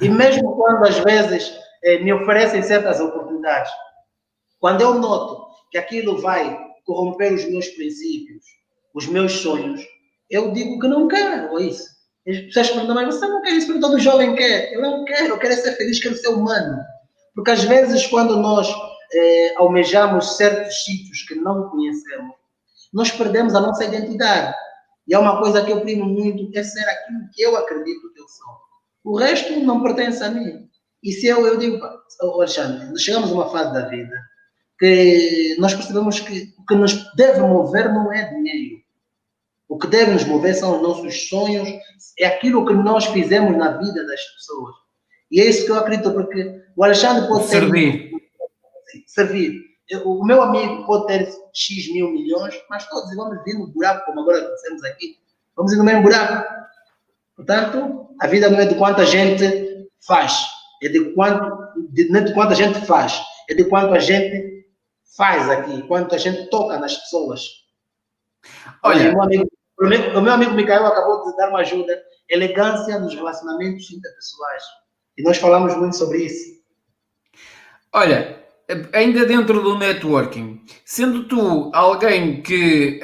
S2: E mesmo quando às vezes me oferecem certas oportunidades, quando eu noto que aquilo vai corromper os meus princípios, os meus sonhos, eu digo que não quero isso. As pessoas perguntam, mas você não quer isso, porque todo jovem quer. Eu não quero, eu quero ser feliz, quero ser humano. Porque às vezes, quando nós almejamos certos sítios que não conhecemos, nós perdemos a nossa identidade. E é uma coisa que eu primo muito, é ser aquilo que eu acredito que eu sou. O resto não pertence a mim. E se eu digo, Alexandre, chegamos a uma fase da vida que nós percebemos que o que nos deve mover não é dinheiro. O que deve nos mover são os nossos sonhos, é aquilo que nós fizemos na vida das pessoas. E é isso que eu acredito, porque o Alexandre pode
S1: servir.
S2: Servir. O meu amigo pode ter X mil milhões, mas todos vamos vir no buraco, como agora dissemos aqui. Vamos ir no mesmo buraco. Portanto, a vida não é de quanta gente faz, é não é de quanta gente faz, é de quanto a gente faz aqui, quanto a gente toca nas pessoas. Olha, o meu amigo Micael acabou de dar uma ajuda, elegância nos relacionamentos interpessoais. E nós falamos muito sobre isso.
S1: Olha, ainda dentro do networking, sendo tu alguém que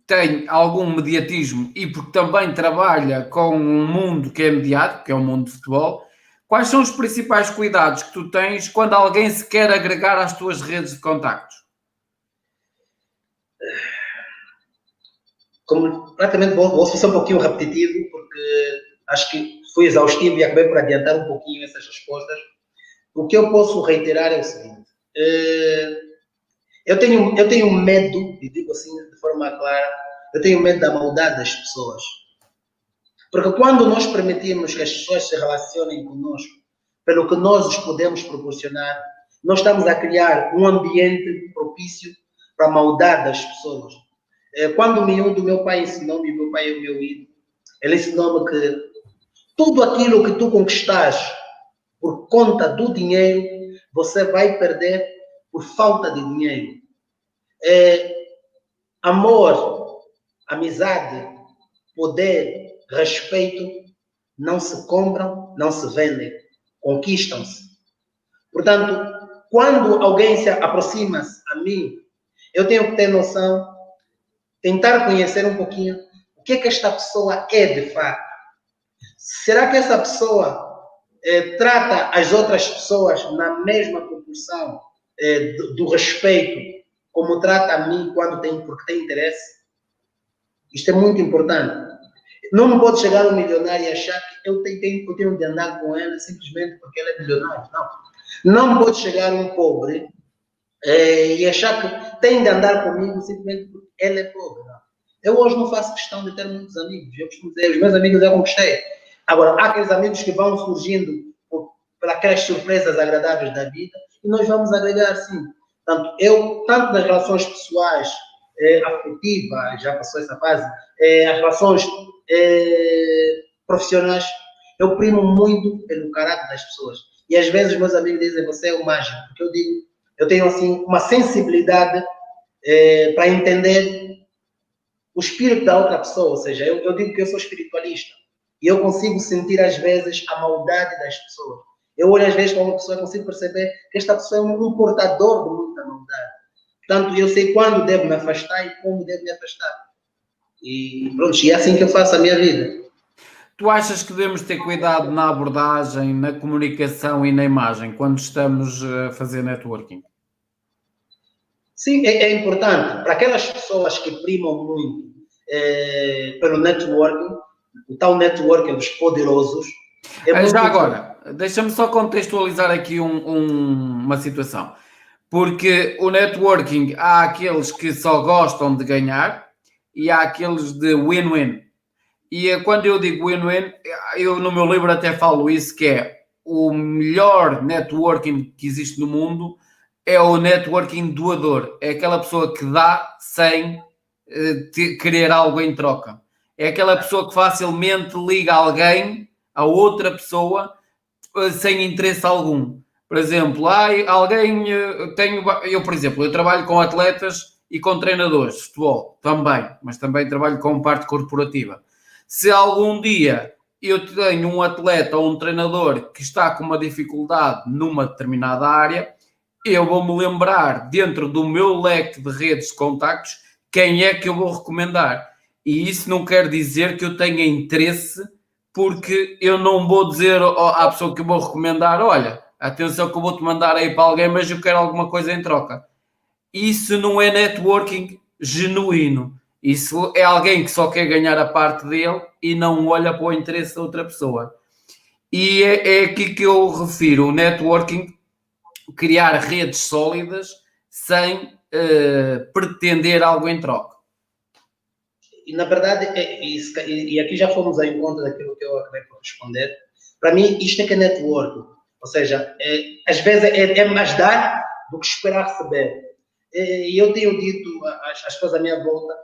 S1: tem algum mediatismo e porque também trabalha com um mundo que é mediático, que é o mundo de futebol, quais são os principais cuidados que tu tens quando alguém se quer agregar às tuas redes de contactos?
S2: Praticamente vou ser um pouquinho repetitivo, porque acho que fui exaustivo e acabei por adiantar um pouquinho essas respostas. O que eu posso reiterar é o seguinte: eu tenho medo, e digo assim de forma clara, eu tenho medo da maldade das pessoas. Porque quando nós permitimos que as pessoas se relacionem conosco pelo que nós os podemos proporcionar, nós estamos a criar um ambiente propício para a maldade das pessoas. Quando o miúdo do meu pai ensinou-me, meu pai é o meu ídolo, ele ensinou-me que tudo aquilo que tu conquistares por conta do dinheiro, você vai perder por falta de dinheiro. Amor, amizade, poder, respeito não se compram, não se vendem, conquistam-se. Portanto, quando alguém se aproxima-se a mim, eu tenho que ter noção, tentar conhecer um pouquinho o que é que esta pessoa é de fato. Será que essa pessoa trata as outras pessoas na mesma proporção do respeito como trata a mim porque tem interesse? Isto é muito importante. Não me pode chegar um milionário e achar que eu tenho de andar com ele simplesmente porque ele é milionário. Não pode chegar um pobre e achar que tem de andar comigo simplesmente porque ele é pobre. Não. Eu hoje não faço questão de ter muitos amigos. Eu costumo dizer, os meus amigos eu conquistei. Agora, há aqueles amigos que vão surgindo por aquelas surpresas agradáveis da vida e nós vamos agregar, sim. Tanto nas relações pessoais, afetivas, já passou essa fase, as relações profissionais, eu primo muito pelo caráter das pessoas. E às vezes meus amigos dizem, você é o mágico, porque eu digo, eu tenho assim uma sensibilidade para entender o espírito da outra pessoa, ou seja, eu digo que eu sou espiritualista e eu consigo sentir às vezes a maldade das pessoas. Eu olho às vezes para uma pessoa e consigo perceber que esta pessoa é um portador de muita maldade. Portanto, eu sei quando devo me afastar e como devo me afastar. E pronto, e é assim que eu faço a minha vida.
S1: Tu achas que devemos ter cuidado na abordagem, na comunicação e na imagem quando estamos a fazer networking?
S2: Sim, é importante. Para aquelas pessoas que primam muito pelo networking, o tal networking dos poderosos.
S1: Já agora, deixa-me só contextualizar aqui uma situação. Porque o networking, há aqueles que só gostam de ganhar e há aqueles de win-win. E quando eu digo win-win, eu no meu livro até falo isso, que é o melhor networking que existe no mundo é o networking doador. É aquela pessoa que dá sem querer algo em troca. É aquela pessoa que facilmente liga alguém a outra pessoa sem interesse algum. Por exemplo, eu, por exemplo, eu trabalho com atletas e com treinadores de futebol também, mas também trabalho com parte corporativa. Se algum dia eu tenho um atleta ou um treinador que está com uma dificuldade numa determinada área, eu vou-me lembrar, dentro do meu leque de redes de contactos, quem é que eu vou recomendar. E isso não quer dizer que eu tenha interesse, porque eu não vou dizer à pessoa que eu vou recomendar, olha, atenção que eu vou-te mandar aí para alguém, mas eu quero alguma coisa em troca. Isso não é networking genuíno. Isso é alguém que só quer ganhar a parte dele e não olha para o interesse da outra pessoa. E é aqui que eu refiro o networking, criar redes sólidas sem pretender algo em troca.
S2: E na verdade, e aqui já fomos ao encontro daquilo que eu acabei por responder. Para mim, isto é que é networking. Ou seja, às vezes é mais dar do que esperar receber. E eu tenho dito às pessoas à minha volta,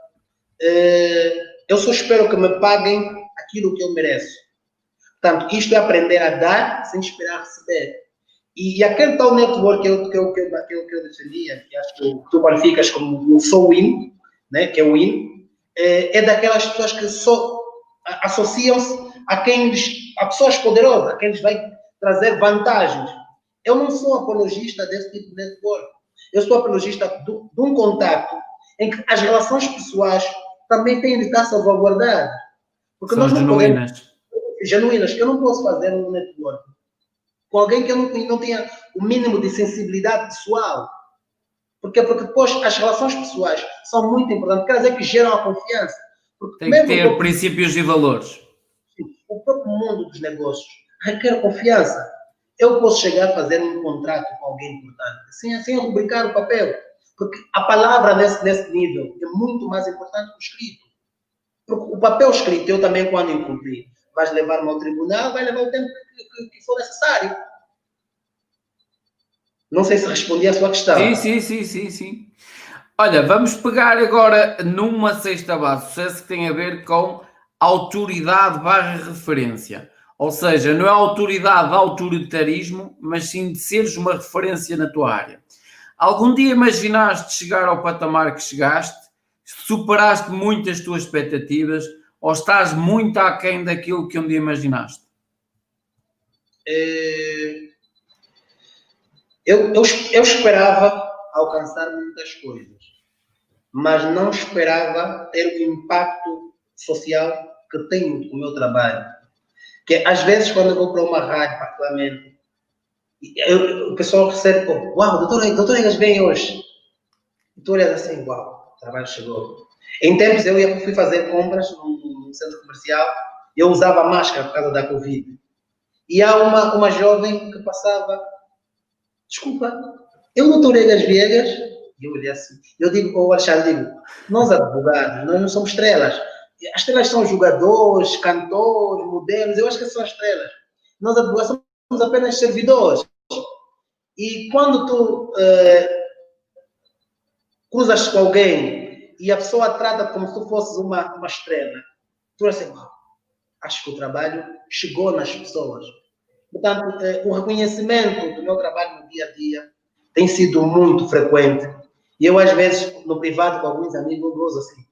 S2: eu só espero que me paguem aquilo que eu mereço. Portanto, isto é aprender a dar sem esperar receber. E aquele tal network que eu defendia, que acho que tu qualificas como o sou win, né, que é o win, é daquelas pessoas que só associam-se a pessoas poderosas, a quem lhes vai trazer vantagens. Eu não sou apologista desse tipo de network. Eu sou apologista de um contato em que as relações pessoais também têm de estar salvaguardadas. Porque
S1: são
S2: nós não
S1: genuínas.
S2: Genuínas, que eu não posso fazer um network com alguém que eu não tenha o mínimo de sensibilidade pessoal. Porque depois as relações pessoais são muito importantes, quer dizer que geram a confiança.
S1: Tem que ter princípios e valores.
S2: O próprio mundo dos negócios requer confiança. Eu posso chegar a fazer um contrato com alguém importante, sem rubricar o papel. Porque a palavra nesse nível é muito mais importante que o escrito. Porque o papel escrito, eu também, quando incumprir, vais levar-me ao tribunal, vai levar o tempo que for necessário. Não sei se respondi à sua questão.
S1: Sim. Olha, vamos pegar agora numa sexta base, sucesso que tem a ver com autoridade / referência. Ou seja, não é autoridade de autoritarismo, mas sim de seres uma referência na tua área. Algum dia imaginaste chegar ao patamar que chegaste? Superaste muitas tuas expectativas? ou estás muito aquém daquilo que um dia imaginaste?
S2: Eu esperava alcançar muitas coisas, mas não esperava ter o impacto social que tenho com o meu trabalho. Que às vezes, quando eu vou para uma rádio, particularmente, o pessoal recebe como: uau, doutor Egas vem hoje. E tu olhas assim: uau, o trabalho chegou. Em tempos eu fui fazer compras num centro comercial e eu usava máscara por causa da Covid. E há uma jovem que passava: desculpa, eu não estou Egas Viegas? E eu olhei assim, eu digo para o Alexandre, digo: nós advogados, nós não somos estrelas. As estrelas são jogadores, cantores, modelos, eu acho que são estrelas. Nós advogados somos apenas servidores. E quando tu cruzas com alguém e a pessoa trata como se tu fosses uma estrela, tu assim: acho que o trabalho chegou nas pessoas. Portanto, o reconhecimento do meu trabalho no dia a dia tem sido muito frequente. E eu, às vezes, no privado, com alguns amigos, eu gosto assim: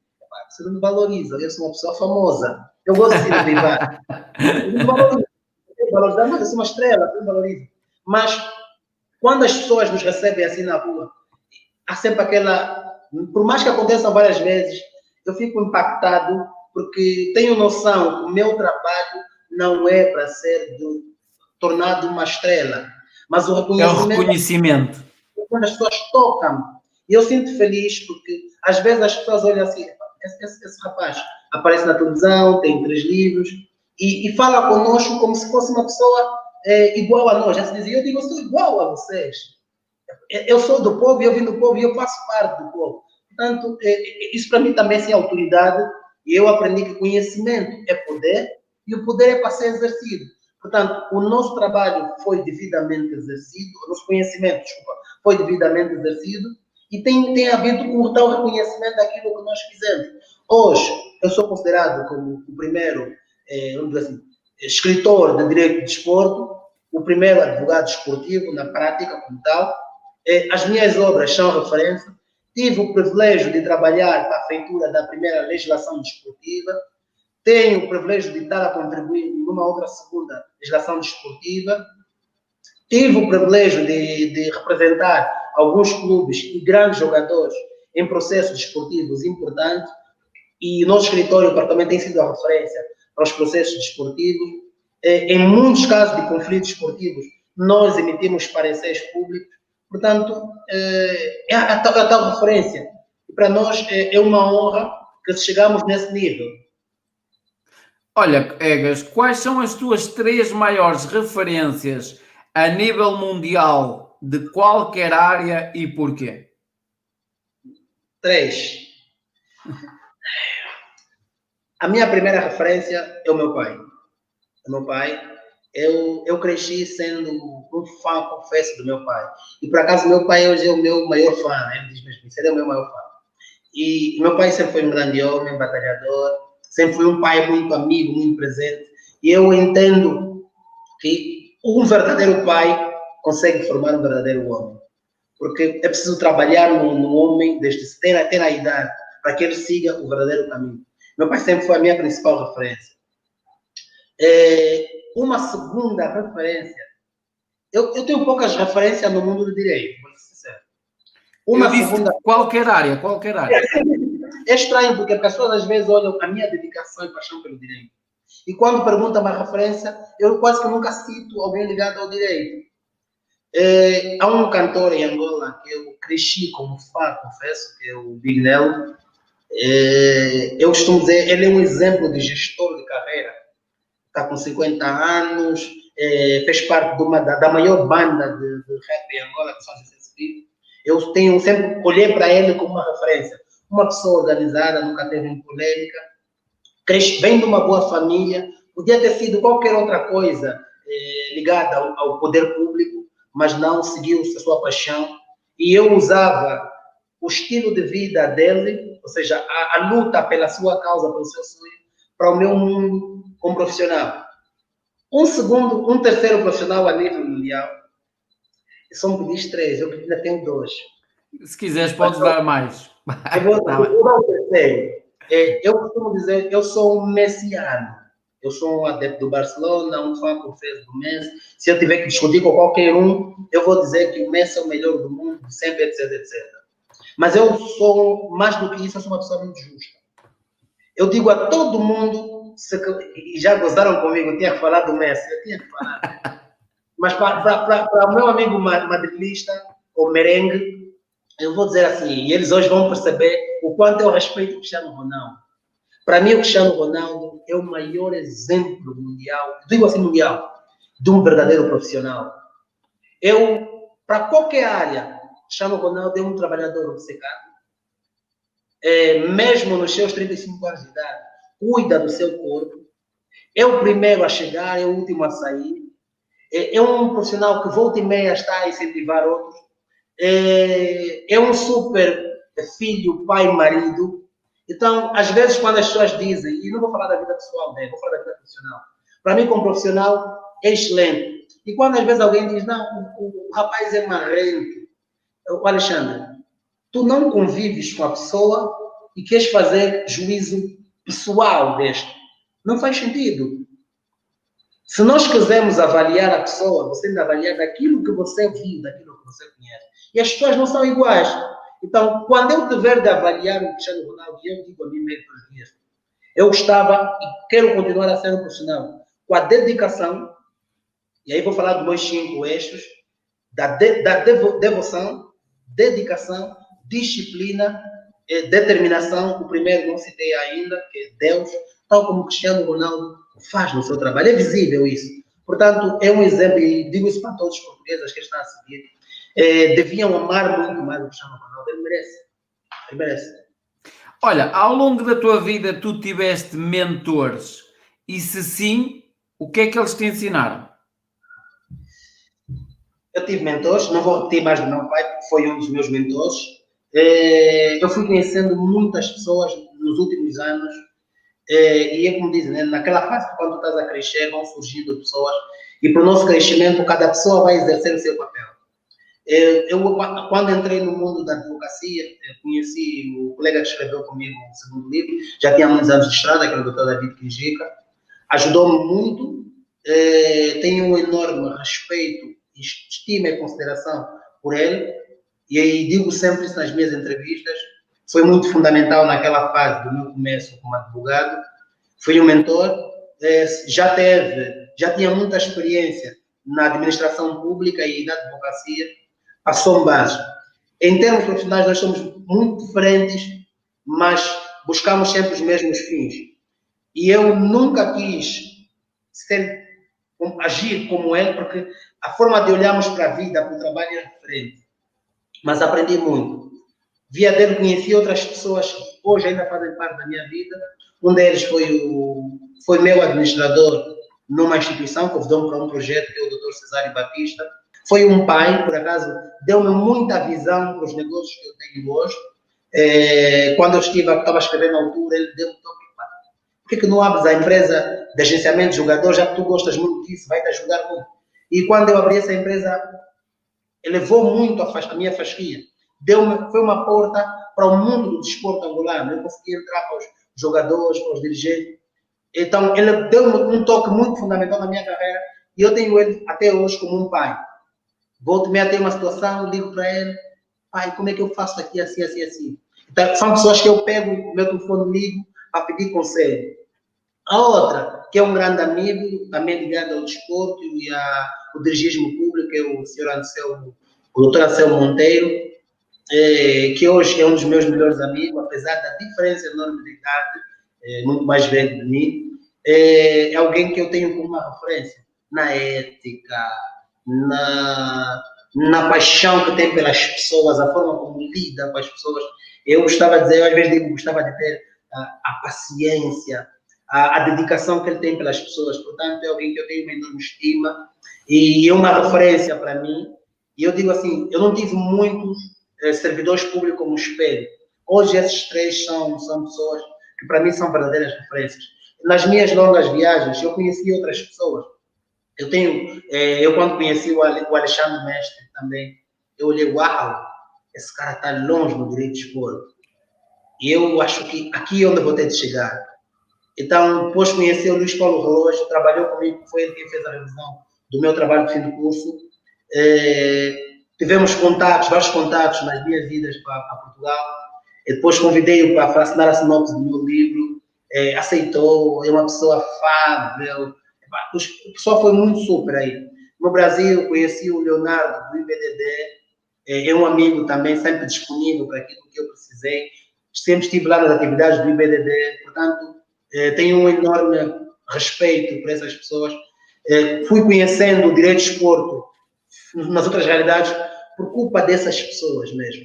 S2: você não me valoriza, eu sou uma pessoa famosa. Eu gosto assim no privado. Eu não me valorizo. Eu sou uma estrela, eu não valorizo. Mas, quando as pessoas nos recebem assim na rua, há sempre aquela... Por mais que aconteça várias vezes, eu fico impactado porque tenho noção que o meu trabalho não é para ser tornado uma estrela, mas o
S1: É o
S2: reconhecimento,
S1: reconhecimento.
S2: quando as pessoas tocam, e eu sinto feliz porque às vezes as pessoas olham assim: esse rapaz aparece na televisão, tem 3 livros e fala conosco como se fosse uma pessoa igual a nós. Já se dizia, eu digo: eu sou igual a vocês, eu sou do povo, eu vim do povo e eu faço parte do povo. Portanto, isso para mim também é autoridade, e eu aprendi que conhecimento é poder e o poder é para ser exercido. Portanto, o nosso trabalho foi devidamente exercido, o nosso conhecimento, desculpa, foi devidamente exercido e tem havido um tal reconhecimento daquilo que nós fizemos. Hoje, eu sou considerado como o primeiro, vamos dizer assim, escritor de direito de desporto, o primeiro advogado esportivo na prática como tal. As minhas obras são referência. Tive o privilégio de trabalhar para a feitura da primeira legislação desportiva. Tenho o privilégio de estar a contribuir numa outra segunda legislação desportiva. Tive o privilégio de representar alguns clubes e grandes jogadores em processos desportivos importantes, e o nosso escritório também tem sido a referência para os processos desportivos. Em muitos casos de conflitos esportivos, nós emitimos pareceres públicos. Portanto, é a tal referência. E para nós é uma honra que chegamos nesse nível.
S1: Olha, Egas, quais são as tuas 3 maiores referências a nível mundial de qualquer área e porquê?
S2: 3. A minha primeira referência é o meu pai. O meu pai, eu cresci sendo um fã, confesso, do meu pai. E por acaso, meu pai hoje é o meu maior fã. Ele diz mesmo: ele é o meu maior fã. E meu pai sempre foi um grande homem, batalhador, sempre foi um pai muito amigo, muito presente. E eu entendo que um verdadeiro pai consegue formar um verdadeiro homem. Porque é preciso trabalhar no homem desde ter a idade, para que ele siga o verdadeiro caminho. Meu pai sempre foi a minha principal referência. Uma segunda referência, eu tenho poucas referências no mundo do direito, vou ser sincero.
S1: Eu disse qualquer área, qualquer área.
S2: É estranho porque as pessoas às vezes olham a minha dedicação e paixão pelo direito. E quando perguntam uma referência, eu quase que nunca cito alguém ligado ao direito. Há um cantor em Angola que eu cresci como fã, confesso, que é o Big Nelo. Eu costumo dizer, ele é um exemplo de gestor de carreira. Está com 50 anos, fez parte da maior banda de rap em Angola, que são os SSP. Eu sempre olhei para ele como uma referência. Uma pessoa organizada, nunca teve em polêmica, vem de uma boa família, podia ter sido qualquer outra coisa ligada ao poder público, mas não seguiu a sua paixão. E eu usava o estilo de vida dele, ou seja, a luta pela sua causa, pelo seu sonho, para o meu mundo como profissional. Um terceiro profissional a nível mundial. Só me pediste 3, eu ainda tenho 2.
S1: Se quiseres, podes dar mais.
S2: Eu vou dar o terceiro. Eu costumo dizer, eu sou um messiano. Eu sou um adepto do Barcelona, um fã confesso do Messi. Se eu tiver que discutir com qualquer um, eu vou dizer que o Messi é o melhor do mundo, sempre, etc, etc. Mas eu sou, mais do que isso, eu sou uma pessoa muito justa. Eu digo a todo mundo, e já gozaram comigo, eu tinha que falar do Messi, eu tinha que falar. Mas para o meu amigo madrilista, o merengue, eu vou dizer assim, e eles hoje vão perceber o quanto eu respeito o Cristiano Ronaldo. Para mim, o Cristiano Ronaldo é o maior exemplo mundial, digo assim mundial, de um verdadeiro profissional. Para qualquer área, Cristiano Ronaldo é um trabalhador obcecado. Mesmo nos seus 35 anos de idade, cuida do seu corpo. É o primeiro a chegar, é o último a sair. É um profissional que volta e meia está a incentivar outros. É um super filho, pai, marido. Então, às vezes, quando as pessoas dizem, e não vou falar da vida pessoal dele, vou falar da vida profissional. Para mim, como profissional, é excelente. E quando às vezes alguém diz, não, o rapaz é marrento. O Alexandre, tu não convives com a pessoa e queres fazer juízo pessoal deste. Não faz sentido. Se nós quisermos avaliar a pessoa, você tem de avaliar daquilo que você viu, daquilo que você conhece. E as pessoas não são iguais. Então, quando eu tiver de avaliar o Cristiano Ronaldo, eu digo a mim mesmo todos os dias, eu gostava e quero continuar a ser um profissional com a dedicação, e aí vou falar dos meus 5 eixos, da devoção, dedicação, disciplina, determinação. O primeiro não citei ainda, que é Deus, tal como o Cristiano Ronaldo faz no seu trabalho. É visível isso. Portanto, é um exemplo, e digo isso para todos os portugueses que estão a seguir, deviam amar muito mais o Cristiano Ronaldo. Ele merece. Ele merece.
S1: Olha, ao longo da tua vida tu tiveste mentores e se sim, o que é que eles te ensinaram?
S2: Eu tive mentores, não vou repetir mais do meu pai, porque foi um dos meus mentores. Eu fui conhecendo muitas pessoas nos últimos anos, e é como dizem, né? Naquela fase, quando tu estás a crescer, vão surgindo pessoas, e para o nosso crescimento, cada pessoa vai exercer o seu papel. Quando entrei no mundo da advocacia, conheci o colega que escreveu comigo o segundo livro, já tinha muitos anos de estrada, que era o Dr. David Kinjica, ajudou-me muito, tenho um enorme respeito, estima e consideração por ele, e aí digo sempre isso nas minhas entrevistas, foi muito fundamental naquela fase do meu começo como advogado, foi um mentor, já tinha muita experiência na administração pública e na advocacia, passou base. Em termos profissionais, nós somos muito diferentes, mas buscamos sempre os mesmos fins. E eu nunca quis agir como ele, porque a forma de olharmos para a vida, para o trabalho é diferente. Mas aprendi muito. Via dele, conheci outras pessoas que hoje ainda fazem parte da minha vida. Um deles foi meu administrador numa instituição, convidou-me para um projeto, que é o Dr. Cesário Batista. Foi um pai, por acaso, deu-me muita visão para os negócios que eu tenho hoje. Quando eu estava escrevendo na altura, ele deu-me um toque. Por que não abres a empresa de agenciamento de jogadores, já que tu gostas muito disso, vai te ajudar muito? E quando eu abri essa empresa, elevou muito a minha fasquia. Foi uma porta para o mundo do desporto angolano. Eu consegui entrar para os jogadores, para os dirigentes. Então, ele deu-me um toque muito fundamental na minha carreira e eu tenho ele até hoje como um pai. Volto-me a ter uma situação, digo para ele, pai, como é que eu faço aqui assim, assim, assim? Então, são pessoas que eu pego o meu telefone, ligo para pedir conselho. A outra, que é um grande amigo, também ligado ao desporto e ao dirigismo público, é o senhor Anselmo, o doutor Anselmo Monteiro, que hoje é um dos meus melhores amigos, apesar da diferença enorme de idade, muito mais velho de mim, é alguém que eu tenho como uma referência na ética, na paixão que tem pelas pessoas, a forma como lida com as pessoas. Eu gostava de dizer, eu às vezes digo, gostava de ter a paciência, a dedicação que ele tem pelas pessoas. Portanto, é alguém que eu tenho uma enorme estima e é uma referência para mim. E eu digo assim, eu não tive muitos servidores públicos como espelho. Hoje esses 3 são pessoas que para mim são verdadeiras referências. Nas minhas longas viagens, eu conheci outras pessoas. Eu quando conheci o Alexandre Mestre também, eu olhei, uau, esse cara está longe no direito de desporto. E eu acho que aqui é onde eu vou ter de chegar. Então, depois conheci o Luís Paulo Relógio, trabalhou comigo, foi ele quem fez a revisão do meu trabalho de fim de curso. Tivemos contatos, vários contatos nas minhas vidas para Portugal. E depois convidei-o para assinar a sinopse do meu livro. Aceitou, é uma pessoa afável. O pessoal foi muito super aí. No Brasil, conheci o Leonardo do IBDD, é um amigo também, sempre disponível para aquilo que eu precisei. Sempre estive lá nas atividades do IBDD, portanto, tenho um enorme respeito por essas pessoas. Fui conhecendo o direito de desporto nas outras realidades por culpa dessas pessoas mesmo.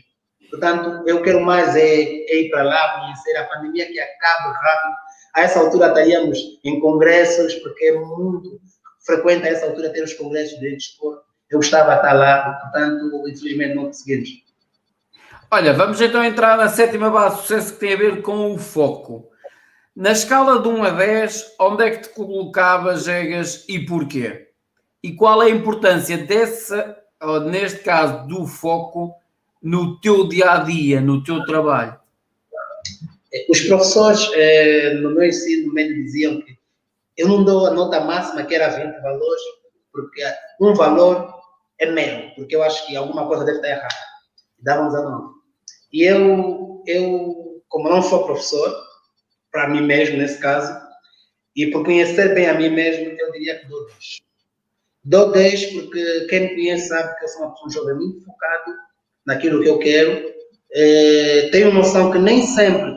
S2: Portanto, eu quero mais ir para lá, conhecer a pandemia que acabe rápido. A essa altura estaríamos em congressos, porque é muito frequente a essa altura ter os congressos de direito de desporto. Eu gostava de estar lá, portanto, infelizmente não conseguimos.
S1: Olha, vamos então entrar na sétima base de sucesso que tem a ver com o foco. Na escala de 1 a 10, onde é que te colocavas, Egas, e porquê? E qual é a importância dessa, ou neste caso, do foco no teu dia-a-dia, no teu trabalho?
S2: Os professores no meu ensino médio diziam que eu não dou a nota máxima, que era 20 valores, porque um valor é meu, porque eu acho que alguma coisa deve estar errada. Dávamos a nota. E eu, como não sou professor, para mim mesmo nesse caso, e por conhecer bem a mim mesmo, eu diria que dou 10. Dou 10 porque quem me conhece sabe que eu sou uma pessoa jovem muito focado naquilo que eu quero. Tenho noção que nem sempre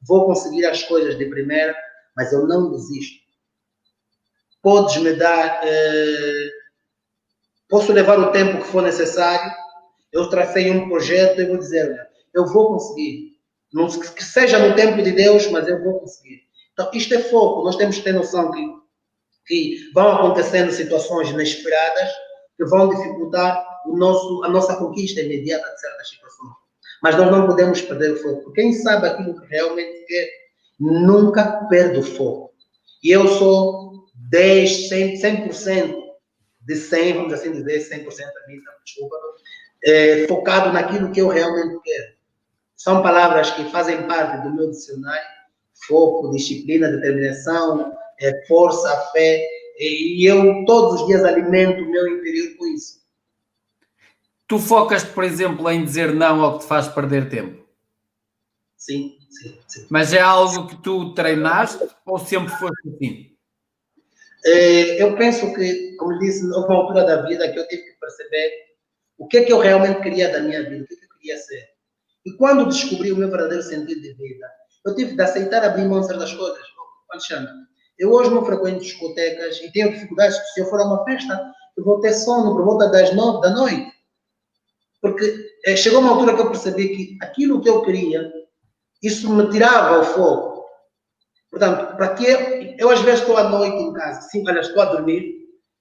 S2: vou conseguir as coisas de primeira, mas eu não desisto. Podes me dar, posso levar o tempo que for necessário. Eu tracei um projeto e vou dizer, eu vou conseguir. Não que seja no tempo de Deus, mas eu vou conseguir. Então, isto é foco. Nós temos que ter noção que vão acontecendo situações inesperadas que vão dificultar a nossa conquista imediata de certas situações. Mas nós não podemos perder o foco. Quem sabe aquilo que realmente quer, nunca perde o foco. E eu sou 10, 100% de 100, vamos assim dizer, 100% da vida, desculpa, focado naquilo que eu realmente quero. São palavras que fazem parte do meu dicionário: foco, disciplina, determinação, força, fé, e eu todos os dias alimento o meu interior com isso.
S1: Tu focas-te, por exemplo, em dizer não ao que te faz perder tempo?
S2: Sim, sim, sim.
S1: Mas é algo que tu treinaste ou sempre foste assim?
S2: Eu penso que, como disse, houve uma altura da vida que eu tive que perceber o que é que eu realmente queria da minha vida, o que é que eu queria ser. E quando descobri o meu verdadeiro sentido de vida, eu tive de aceitar abrir mão de certas coisas. Alexandre, eu hoje não frequento discotecas e tenho dificuldades. Se eu for a uma festa, eu vou ter sono por volta das 9 da noite. Porque chegou uma altura que eu percebi que aquilo que eu queria, isso me tirava o foco. Portanto, para que eu às vezes estou à noite em casa, estou a dormir,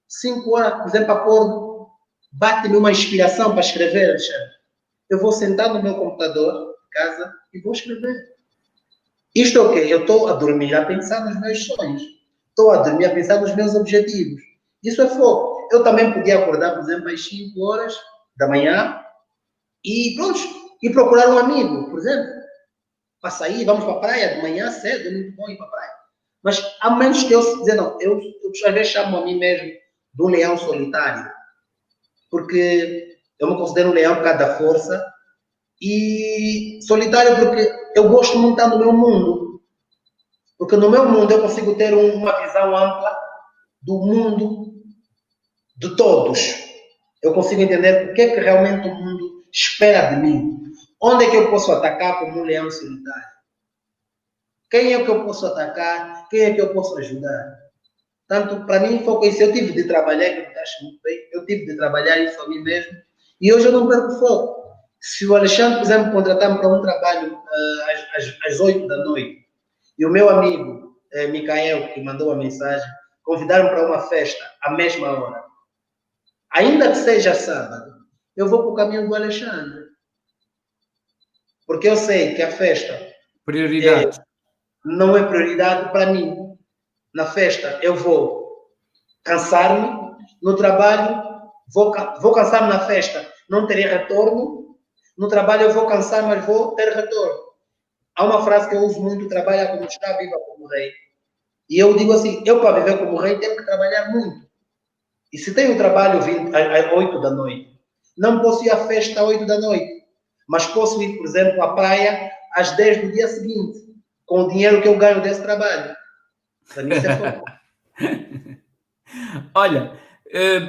S2: 5 horas, por exemplo, acordo, bate-me uma inspiração para escrever, Alexandre. Eu vou sentar no meu computador de casa e vou escrever. Isto é o quê? Eu estou a dormir a pensar nos meus sonhos. Estou a dormir a pensar nos meus objetivos. Isso é foco. Eu também podia acordar, por exemplo, às 5 horas da manhã e pronto, e procurar um amigo, por exemplo, para sair, vamos para a praia de manhã cedo, é muito bom ir para a praia. Mas há momentos que eu dizer, não, eu às vezes chamo a mim mesmo de um leão solitário, porque eu me considero um leão por causa da força e solitário porque eu gosto muito de estar no meu mundo. Porque no meu mundo eu consigo ter uma visão ampla do mundo de todos. Eu consigo entender o que é que realmente o mundo espera de mim. Onde é que eu posso atacar como um leão solitário? Quem é que eu posso atacar? Quem é que eu posso ajudar? Tanto, para mim, foi com isso. Eu tive de trabalhar, que me acho muito bem, eu tive de trabalhar isso a mim mesmo. E hoje eu não perco foco. Se o Alexandre, por exemplo, contratar-me para um trabalho às 8 da noite, e o meu amigo, Micael, que mandou a mensagem, convidar-me para uma festa à mesma hora, ainda que seja sábado, eu vou para o caminho do Alexandre. Porque eu sei que a festa
S1: Prioridades.
S2: não é prioridade para mim. Na festa eu vou cansar-me, no trabalho vou cansar-me na festa, não terei retorno, no trabalho eu vou cansar, mas vou ter retorno. há uma frase que eu uso muito: trabalha como está, viva como rei. E eu digo assim: eu para viver como rei tenho que trabalhar muito. E se tenho trabalho às 8 da noite, não posso ir à festa às 8 da noite, mas posso ir, por exemplo, à praia às 10 do dia seguinte, com o dinheiro que eu ganho desse trabalho. Para mim, isso é foco.
S1: Olha,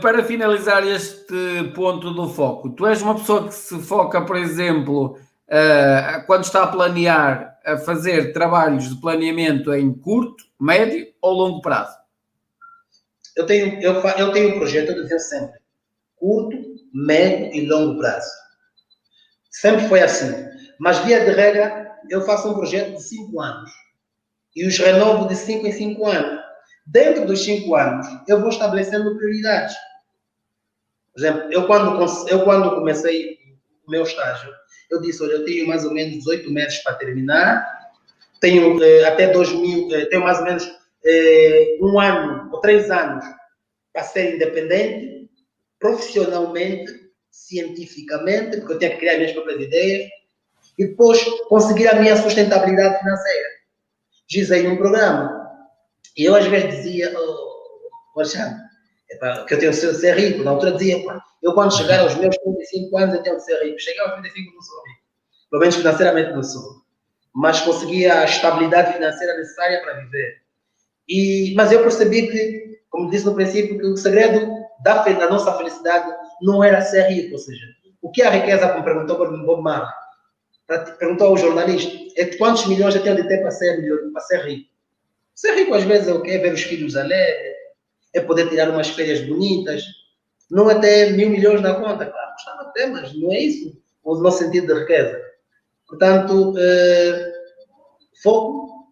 S1: para finalizar este ponto do foco, tu és uma pessoa que se foca, por exemplo, quando está a planear, a fazer trabalhos de planeamento em curto, médio ou longo prazo?
S2: Eu tenho um projeto, eu desenho sempre curto, médio e longo prazo. Sempre foi assim. Mas, via de regra, eu faço um projeto de 5 anos e os renovo de 5 em 5 anos. Dentro dos 5 anos, eu vou estabelecendo prioridades. Por exemplo, eu quando comecei o meu estágio, eu disse: olha, eu tenho mais ou menos 18 meses para terminar, tenho até 2000, tenho mais ou menos 1 ano ou 3 anos para ser independente, profissionalmente, cientificamente, porque eu tenho que criar minhas próprias ideias, e depois conseguir a minha sustentabilidade financeira. Gizei um programa. E eu às vezes dizia: Alexandre, que eu tenho de ser rico. Na altura dizia: eu quando chegar aos meus 35 anos eu tenho de ser rico. Cheguei aos 35 não sou rico. Pelo menos financeiramente não sou. Mas consegui a estabilidade financeira necessária para viver. Mas eu percebi que, como disse no princípio, que o segredo da nossa felicidade não era ser rico. Ou seja, o que é a riqueza, como perguntou Bob Marley, perguntou ao jornalista, é quantos milhões eu tenho de ter para ser rico? Ser rico às vezes é o quê? É ver os filhos alegres, é poder tirar umas férias bonitas, não é ter 1.000 milhões na conta, claro, gostava de ter, mas não é isso o nosso sentido de riqueza. Portanto, foco,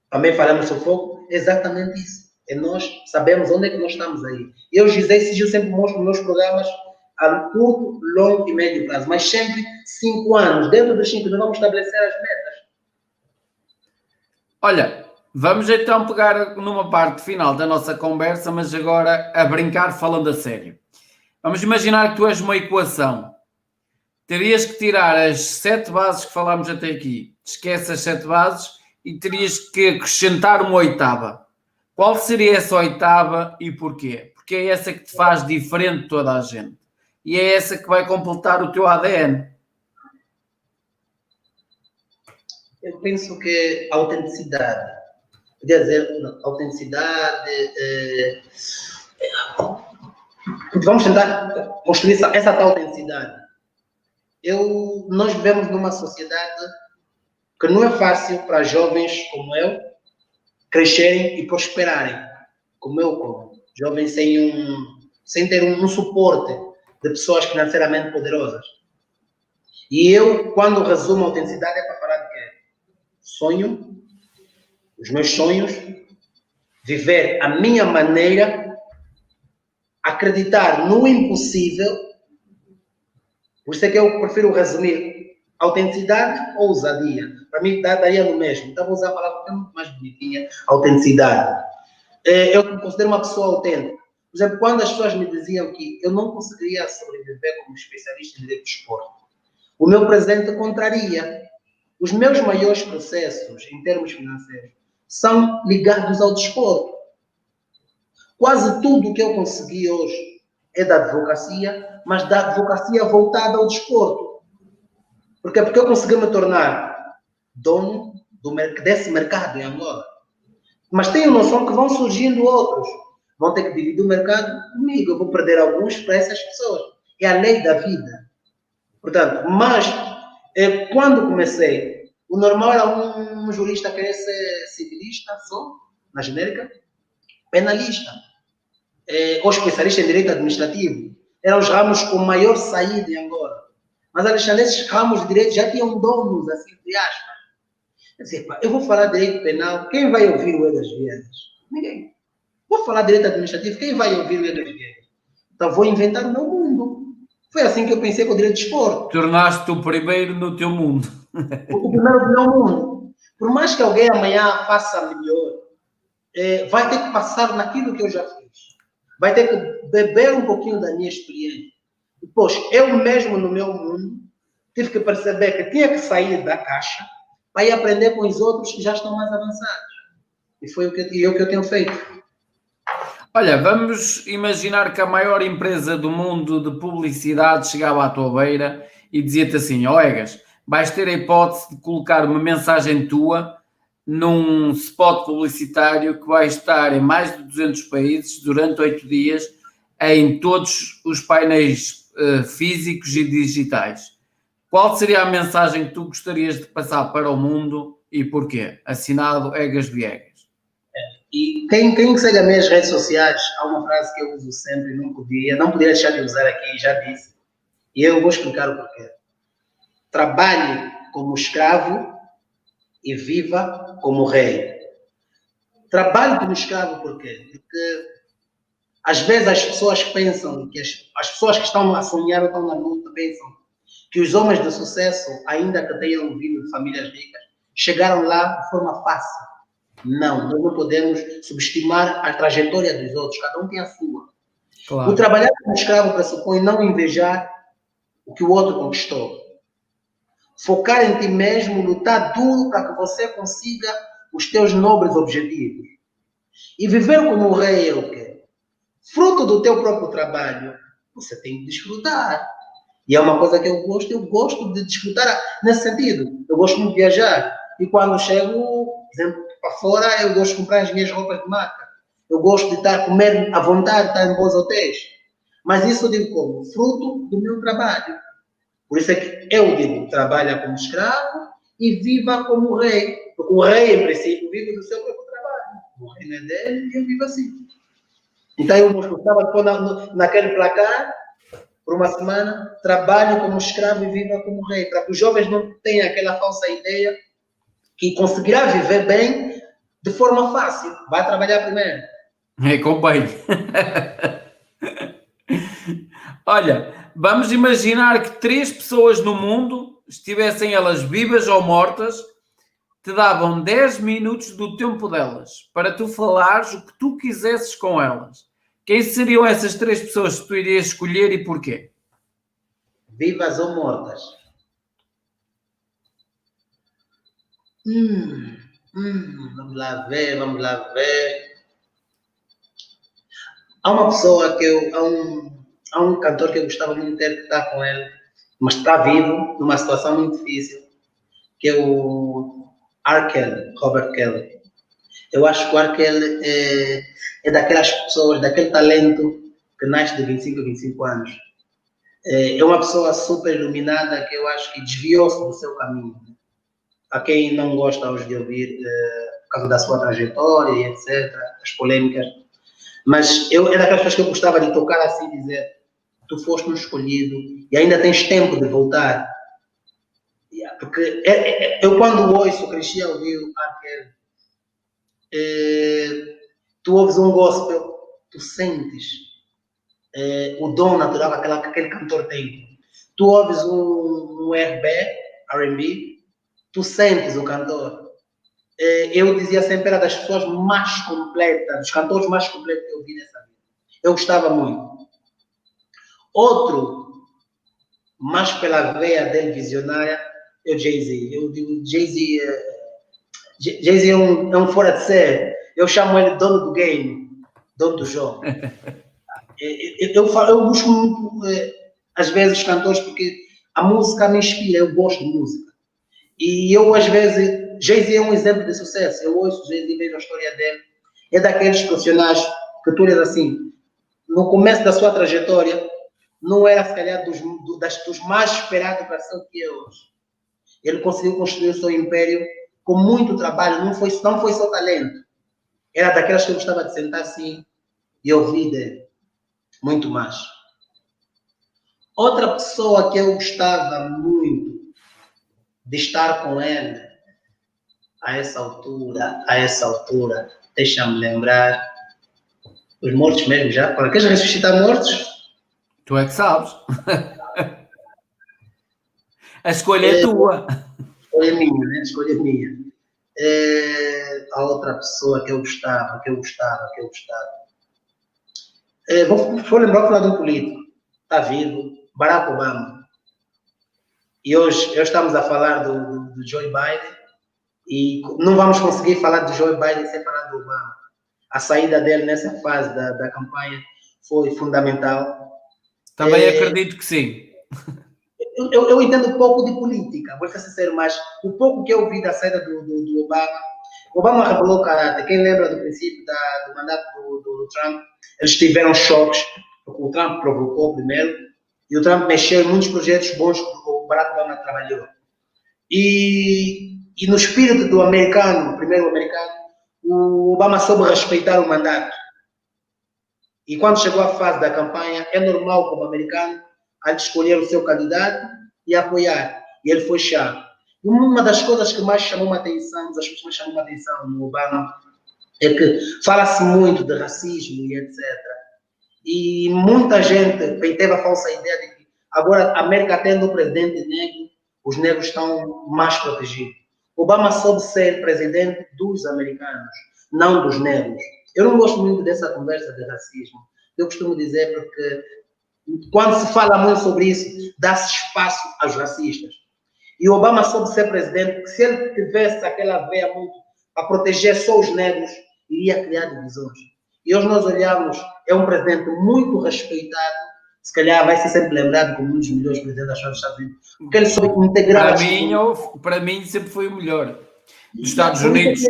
S2: também falamos sobre foco, é exatamente isso. É nós sabemos onde é que nós estamos aí. Eu, Gisei Sigil, sempre mostro nos meus programas a curto, longo e médio prazo, mas sempre 5 anos. Dentro dos 5 nós vamos estabelecer as metas.
S1: Olha, vamos então pegar numa parte final da nossa conversa, mas agora a brincar falando a sério. Vamos imaginar que tu és uma equação. Terias que tirar as 7 bases que falámos até aqui. Esquece as 7 bases e terias que acrescentar uma oitava. Qual seria essa oitava e porquê? Porque é essa que te faz diferente de toda a gente. E é essa que vai completar o teu ADN.
S2: Eu penso que a autenticidade, podia dizer, autenticidade, vamos tentar construir essa tal autenticidade. Nós vivemos numa sociedade que não é fácil para jovens como eu crescerem e prosperarem, como jovens sem ter um suporte de pessoas financeiramente poderosas. E eu, quando resumo a autenticidade, é para falar de quê? Sonho, os meus sonhos, viver a minha maneira, acreditar no impossível. Por isso é que eu prefiro resumir autenticidade ou ousadia. Para mim, daria no mesmo. Então, vou usar a palavra muito mais bonitinha, autenticidade. Eu me considero uma pessoa autêntica. Por exemplo, quando as pessoas me diziam que eu não conseguiria sobreviver como especialista em direito de esporte, o meu presente contraria. Os meus maiores processos, em termos financeiros, são ligados ao desporto. Quase tudo o que eu consegui hoje é da advocacia, mas da advocacia voltada ao desporto. Por quê? Porque eu consegui me tornar dono desse mercado em Angola. Mas tenho noção que vão surgindo outros. Vão ter que dividir o mercado comigo. Eu vou perder alguns para essas pessoas. É a lei da vida. Portanto, mas quando comecei, o normal era um jurista querer ser civilista só, na genérica, penalista, ou especialista em direito administrativo. Eram os ramos com maior saída em Angola. Mas, Alexandre, esses ramos de direito já tinham donos, assim, entre aspas. Eu disse, eu vou falar direito penal, quem vai ouvir o Edas Viegas? Ninguém. Vou falar direito administrativo, quem vai ouvir o Edas Viegas? Então vou inventar o meu mundo. Foi assim que eu pensei com o direito de esporte.
S1: Tornaste o primeiro no teu mundo.
S2: O primeiro do meu mundo. Por mais que alguém amanhã faça melhor, vai ter que passar naquilo que eu já fiz. Vai ter que beber um pouquinho da minha experiência. Depois, eu mesmo no meu mundo, tive que perceber que tinha que sair da caixa, para ir aprender com os outros que já estão mais avançados. E foi o que eu tenho feito.
S1: Olha, vamos imaginar que a maior empresa do mundo de publicidade chegava à tua beira e dizia-te assim: ó Egas, vais ter a hipótese de colocar uma mensagem tua num spot publicitário que vai estar em mais de 200 países durante 8 dias em todos os painéis físicos e digitais. Qual seria a mensagem que tu gostarias de passar para o mundo e porquê? Assinado Egas Viegas.
S2: E quem segue as minhas redes sociais, há uma frase que eu uso sempre e não podia deixar de usar aqui, já disse. E eu vou explicar o porquê. Trabalhe como escravo e viva como rei. Trabalhe como escravo por quê? Porque às vezes as pessoas pensam que as pessoas que estão a sonhar ou estão na luta pensam que os homens de sucesso, ainda que tenham vindo de famílias ricas, chegaram lá de forma fácil. Não, nós não podemos subestimar a trajetória dos outros, cada um tem a sua.
S1: Claro.
S2: O trabalhar como escravo pressupõe não invejar o que o outro conquistou. Focar em ti mesmo, lutar duro para que você consiga os teus nobres objetivos. E viver como rei é o quê? Fruto do teu próprio trabalho, você tem que desfrutar. E é uma coisa que eu gosto de desfrutar nesse sentido. Eu gosto muito de viajar. E quando chego, por exemplo, para fora, eu gosto de comprar as minhas roupas de marca. Eu gosto de estar comer à vontade, estar em bons hotéis. Mas isso eu digo como? Fruto do meu trabalho. Por isso é que eu digo, trabalha como escravo e viva como rei. Porque o rei, em princípio, vive do seu próprio trabalho. O reino é dele e eu vivo assim. Então eu gostava de pôr naquele placar, por uma semana, trabalhe como escravo e viva como rei. Para que os jovens não tenham aquela falsa ideia que conseguirá viver bem de forma fácil. Vai trabalhar primeiro.
S1: É, convém. Olha, vamos imaginar que 3 pessoas no mundo, estivessem elas vivas ou mortas, te davam 10 minutos do tempo delas para tu falares o que tu quisesses com elas. Quem seriam essas 3 pessoas que tu irias escolher e porquê?
S2: Vivas ou mortas? Vamos lá ver. Há uma pessoa há um cantor que eu gostava muito de interpretar com ele, mas está vivo, numa situação muito difícil, que é o R. Kelly, Robert Kelly. Eu acho que o R. Kelly é daquelas pessoas, daquele talento que nasce de 25 a 25 anos. É uma pessoa super iluminada que eu acho que desviou-se do seu caminho. A quem não gosta hoje de ouvir, por causa da sua trajetória e etc., as polêmicas. Mas é daquelas pessoas que eu gostava de tocar assim e dizer: tu foste um escolhido e ainda tens tempo de voltar. Porque eu, quando ouço, cresci a ouvir o R. Kelly, tu ouves um gospel, tu sentes o dom natural que aquele cantor tem. Tu ouves um R&B, tu sentes o cantor. Eu dizia sempre, era das pessoas mais completas, dos cantores mais completos que eu vi nessa vida. Eu gostava muito. Outro, mais pela veia dele visionária, é o Jay-Z. Eu digo, Jay-Z é um fora de série. Eu chamo ele dono do game, dono do jogo. Eu busco muito, às vezes, os cantores, porque a música me inspira, eu gosto de música. E eu, às vezes, Jay-Z é um exemplo de sucesso. Eu ouço Jay-Z, vejo a história dele. É daqueles profissionais que tu eres assim, no começo da sua trajetória, não era, se calhar, dos mais esperados para ser o que é hoje. Ele conseguiu construir o seu império com muito trabalho, não foi só talento. Era daquelas que eu gostava de sentar assim e ouvir dele. Muito mais. Outra pessoa que eu gostava muito de estar com ele a essa altura, deixa-me lembrar, os mortos mesmo já. Queres ressuscitar mortos?
S1: Tu é que sabes. A escolha é tua.
S2: Escolha minha, né? Escolha minha. A outra pessoa que eu gostava. Vou lembrar o falar de um político. Está vivo. Barack Obama. E hoje estamos a falar do Joe Biden. E não vamos conseguir falar de Joe Biden sem falar do Obama. A saída dele nessa fase da campanha foi fundamental.
S1: Também acredito que sim.
S2: Eu entendo pouco de política, vou ser sincero, mas o pouco que eu vi da saída do Obama, o Obama revelou caráter. Quem lembra do princípio do mandato do Trump, eles tiveram choques, porque o Trump provocou primeiro, e o Trump mexeu em muitos projetos bons que o Barack Obama trabalhou. E no espírito do americano, primeiro americano, o Obama soube respeitar o mandato. E quando chegou a fase da campanha, é normal como americano a escolher o seu candidato e apoiar. E ele foi chave. E uma das coisas que mais chamou a atenção, das coisas que mais chamou a atenção no Obama, é que fala-se muito de racismo e etc. E muita gente teve a falsa ideia de que agora a América tendo um presidente negro, os negros estão mais protegidos. Obama soube ser presidente dos americanos, não dos negros. Eu não gosto muito dessa conversa de racismo. Eu costumo dizer porque quando se fala muito sobre isso, dá-se espaço aos racistas. E Obama soube ser presidente, porque se ele tivesse aquela veia muito a proteger só os negros, iria criar divisões. E hoje nós olhamos, é um presidente muito respeitado, se calhar vai ser sempre lembrado como um dos melhores presidentes da história dos Estados Unidos, porque ele soube integrar
S1: para mim sempre foi o melhor dos Estados Unidos.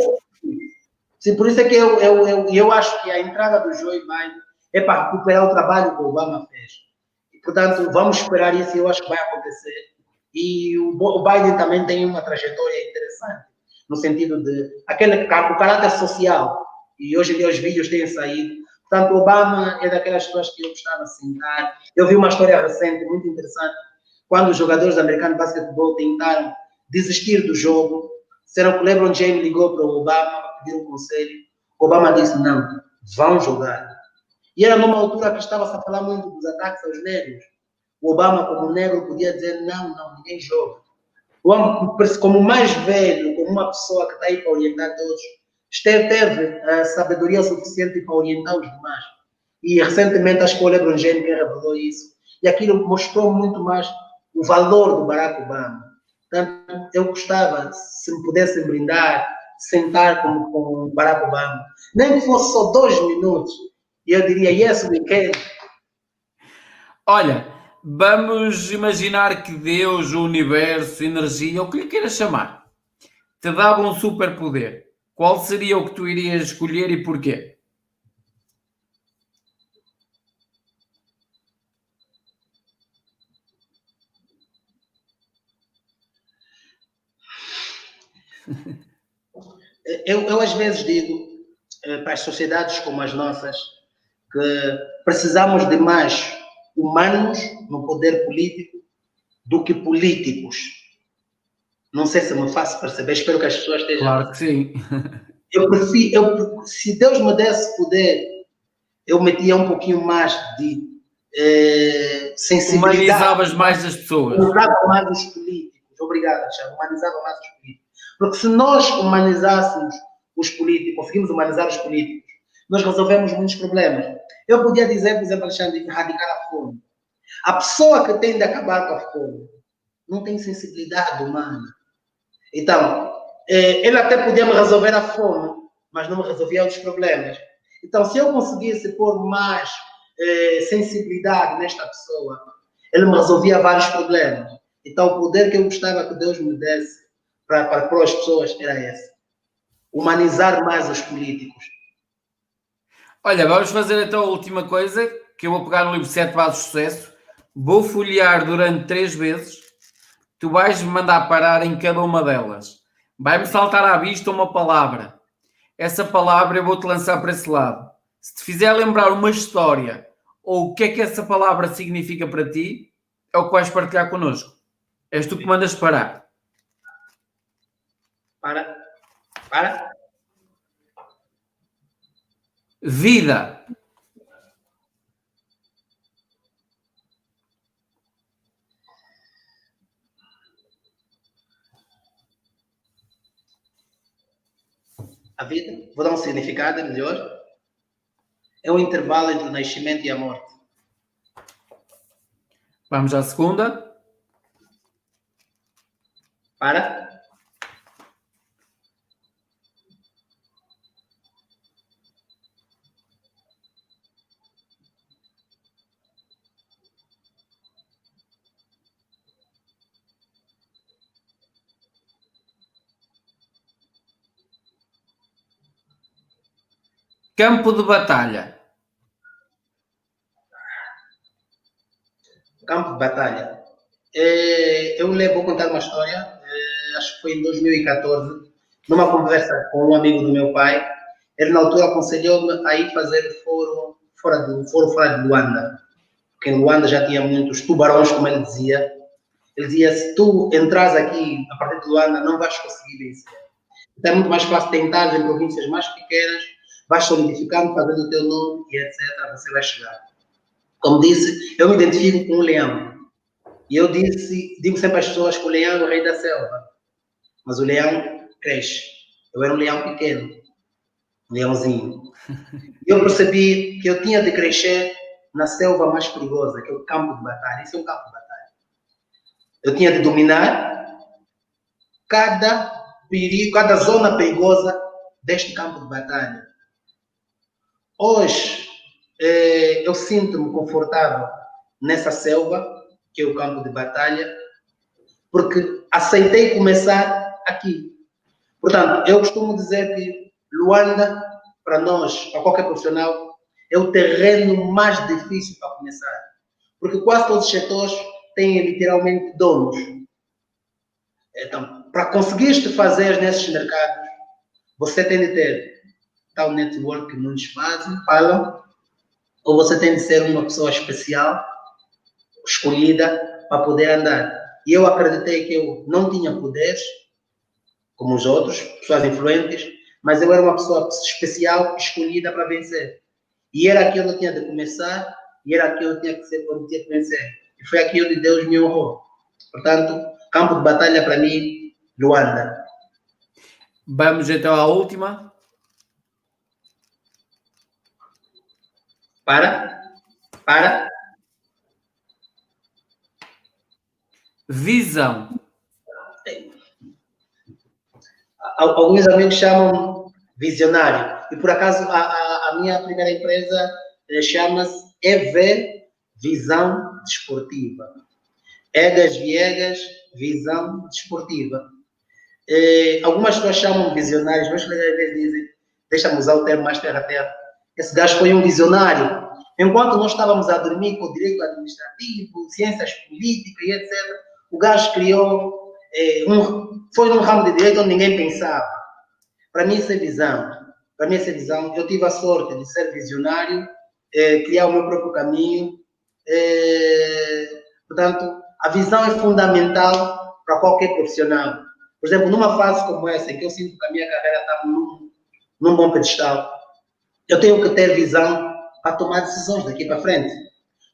S2: Sim, por isso é que eu acho que a entrada do Joe Biden é para recuperar o trabalho que o Obama fez. E, portanto, vamos esperar isso e eu acho que vai acontecer. E o Biden também tem uma trajetória interessante, no sentido de o caráter social. E hoje em dia os vídeos têm saído. Portanto, o Obama é daquelas pessoas que eu gostava de sentar. Eu vi uma história recente, muito interessante, quando os jogadores americanos de basquetebol tentaram desistir do jogo. Será que o LeBron James ligou para o Obama para pedir um conselho? O Obama disse, não, vão jogar. E era numa altura que estava-se a falar muito dos ataques aos negros. O Obama, como negro, podia dizer, não, ninguém joga. O homem, como mais velho, como uma pessoa que está aí para orientar todos, teve a sabedoria suficiente para orientar os demais. E recentemente acho que o LeBron James que revelou isso. E aquilo mostrou muito mais o valor do Barack Obama. Portanto, eu gostava, se me pudessem brindar, sentar com o Barack Obama, nem que fosse só 2 minutos, e eu diria, yes, we can.
S1: Olha, vamos imaginar que Deus, o universo, energia, o que lhe queiras chamar, te dava um superpoder. Qual seria o que tu irias escolher e porquê?
S2: Eu às vezes digo para as sociedades como as nossas que precisamos de mais humanos no poder político do que políticos. Não sei se me faço perceber, espero que as pessoas estejam.
S1: Claro que sim.
S2: Se Deus me desse poder, eu metia um pouquinho mais de sensibilidade.
S1: Humanizavas mais as pessoas.
S2: Humanizava mais os políticos. Obrigado, Thiago. Humanizava mais os políticos. Porque se nós humanizássemos os políticos, conseguimos humanizar os políticos, nós resolvemos muitos problemas. Eu podia dizer, por exemplo, Alexandre, erradicar a fome. A pessoa que tem de acabar com a fome não tem sensibilidade humana. Então, ele até podia me resolver a fome, mas não me resolvia outros problemas. Então, se eu conseguisse pôr mais sensibilidade nesta pessoa, ele me resolvia vários problemas. Então, o poder que eu gostava que Deus me desse para as pessoas era esse. Humanizar mais os políticos.
S1: Olha, vamos fazer então a última coisa, que eu vou pegar no livro 7 Bases de Sucesso, vou folhear durante 3 vezes, tu vais-me mandar parar em cada uma delas. Vai-me saltar à vista uma palavra. Essa palavra eu vou-te lançar para esse lado. Se te fizer lembrar uma história ou o que é que essa palavra significa para ti, é o que vais partilhar connosco. És tu que mandas parar.
S2: Para.
S1: Vida.
S2: A vida, vou dar um significado melhor. É um intervalo entre o nascimento e a morte.
S1: Vamos à segunda.
S2: Para.
S1: Campo de batalha.
S2: Campo de batalha. Vou contar uma história, acho que foi em 2014, numa conversa com um amigo do meu pai. Ele, na altura, aconselhou-me a ir fazer foro fora de Luanda, porque em Luanda já tinha muitos tubarões, como ele dizia. Ele dizia, se tu entras aqui, a partir de Luanda, não vais conseguir vencer. Então é muito mais fácil tentar em províncias mais pequenas, vais solidificando, fazendo o teu nome e etc. Você vai chegar. Como disse, eu me identifico com um leão. E eu digo sempre às pessoas que o leão é o rei da selva. Mas o leão cresce. Eu era um leão pequeno. Um leãozinho. E eu percebi que eu tinha de crescer na selva mais perigosa, que é o campo de batalha. Isso é um campo de batalha. Eu tinha de dominar cada perigo, cada zona perigosa deste campo de batalha. Hoje, eu sinto-me confortável nessa selva, que é o campo de batalha, porque aceitei começar aqui. Portanto, eu costumo dizer que Luanda, para nós, para qualquer profissional, é o terreno mais difícil para começar. Porque quase todos os setores têm literalmente donos. Então, para conseguir te fazer nesses mercados, você tem de ter tal network que muitos falam, ou você tem de ser uma pessoa especial, escolhida, para poder andar. E eu acreditei que eu não tinha poderes, como os outros, pessoas influentes, mas eu era uma pessoa especial, escolhida para vencer. E era aqui onde eu tinha de começar, e era aqui onde eu tinha que ser, onde tinha que vencer. E foi aqui onde Deus me honrou. Portanto, campo de batalha para mim, Luanda.
S1: Vamos então à última.
S2: Para.
S1: Visão.
S2: Alguns amigos chamam visionário. E por acaso a minha primeira empresa chama-se EV Visão Desportiva. Egas Viegas Visão Desportiva. Algumas pessoas chamam visionários, mas às vezes dizem, deixa-me usar o termo mais terra-terra. Esse gajo foi um visionário. Enquanto nós estávamos a dormir com o direito administrativo, ciências políticas e etc., o gajo criou, foi num ramo de direito onde ninguém pensava. Para mim, isso é visão. Para mim, essa é visão. Eu tive a sorte de ser visionário, criar o meu próprio caminho. Portanto, a visão é fundamental para qualquer profissional. Por exemplo, numa fase como essa, em que eu sinto que a minha carreira está num bom pedestal, eu tenho que ter visão para tomar decisões daqui para frente.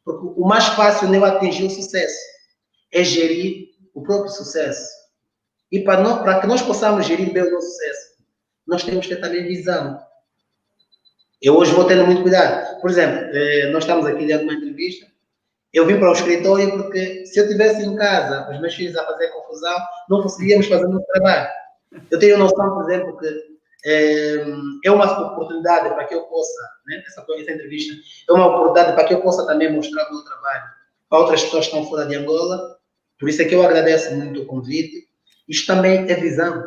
S2: Porque o mais fácil não é atingir o sucesso, é gerir o próprio sucesso. E para que nós possamos gerir bem o nosso sucesso, nós temos que ter também visão. Eu hoje vou tendo muito cuidado. Por exemplo, nós estamos aqui dentro de uma entrevista, eu vim para o escritório porque se eu estivesse em casa, os meus filhos a fazer confusão, não conseguíamos fazer o nosso trabalho. Eu tenho noção, por exemplo, que é uma oportunidade para que eu possa, né, essa entrevista, é uma oportunidade para que eu possa também mostrar o meu trabalho para outras pessoas que estão fora de Angola. Por isso é que eu agradeço muito o convite. Isto também é visão.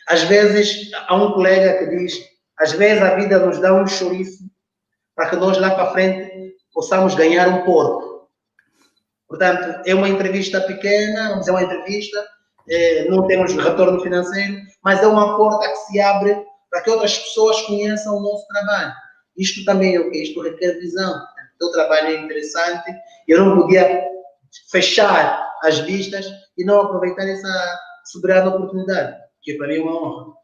S2: Às vezes, há um colega que diz, às vezes a vida nos dá um chouriço para que nós lá para frente possamos ganhar um porco. Portanto, é uma entrevista pequena, vamos dizer uma entrevista, não temos retorno financeiro, mas é uma porta que se abre para que outras pessoas conheçam o nosso trabalho. Isto também é o que? Isto requer visão. O teu trabalho é interessante. Eu não podia fechar as vistas e não aproveitar essa soberana oportunidade, que para mim é uma honra.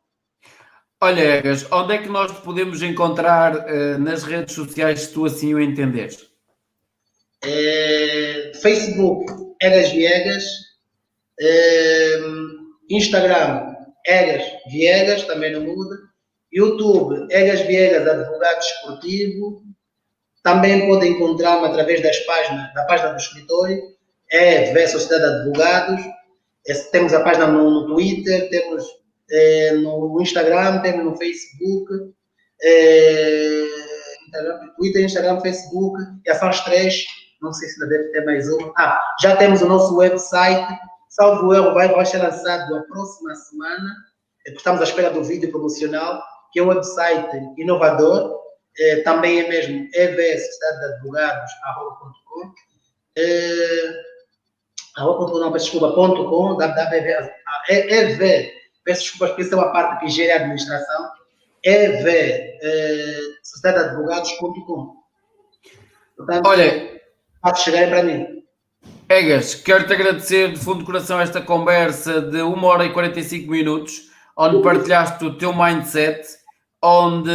S1: Olha, Egas, onde é que nós te podemos encontrar nas redes sociais, se tu assim o entenderes?
S2: Facebook, Egas Viegas. Instagram, Egas Viegas, também não muda. YouTube, Egas Viegas, advogado esportivo. Também pode encontrar-me através da página do escritório, Sociedade de Advogados. Temos a página no Twitter, temos no Instagram, temos no Facebook. Twitter, Instagram, Facebook, já são as três. Não sei se ainda deve ter mais uma. Já temos o nosso website. Salvo erro, vai ser lançado na próxima semana. Estamos à espera do vídeo promocional, que é um website inovador, também é mesmo evsociedade.advogados.com, não, peço desculpa, .com, peço desculpa, porque essa é uma parte que gera a administração, sociedadeadvogados.com. Portanto,
S1: Olha,
S2: pode chegar para mim.
S1: Egas, quero-te agradecer de fundo de coração esta conversa de 1 hora e 45 minutos, onde partilhaste o teu mindset, onde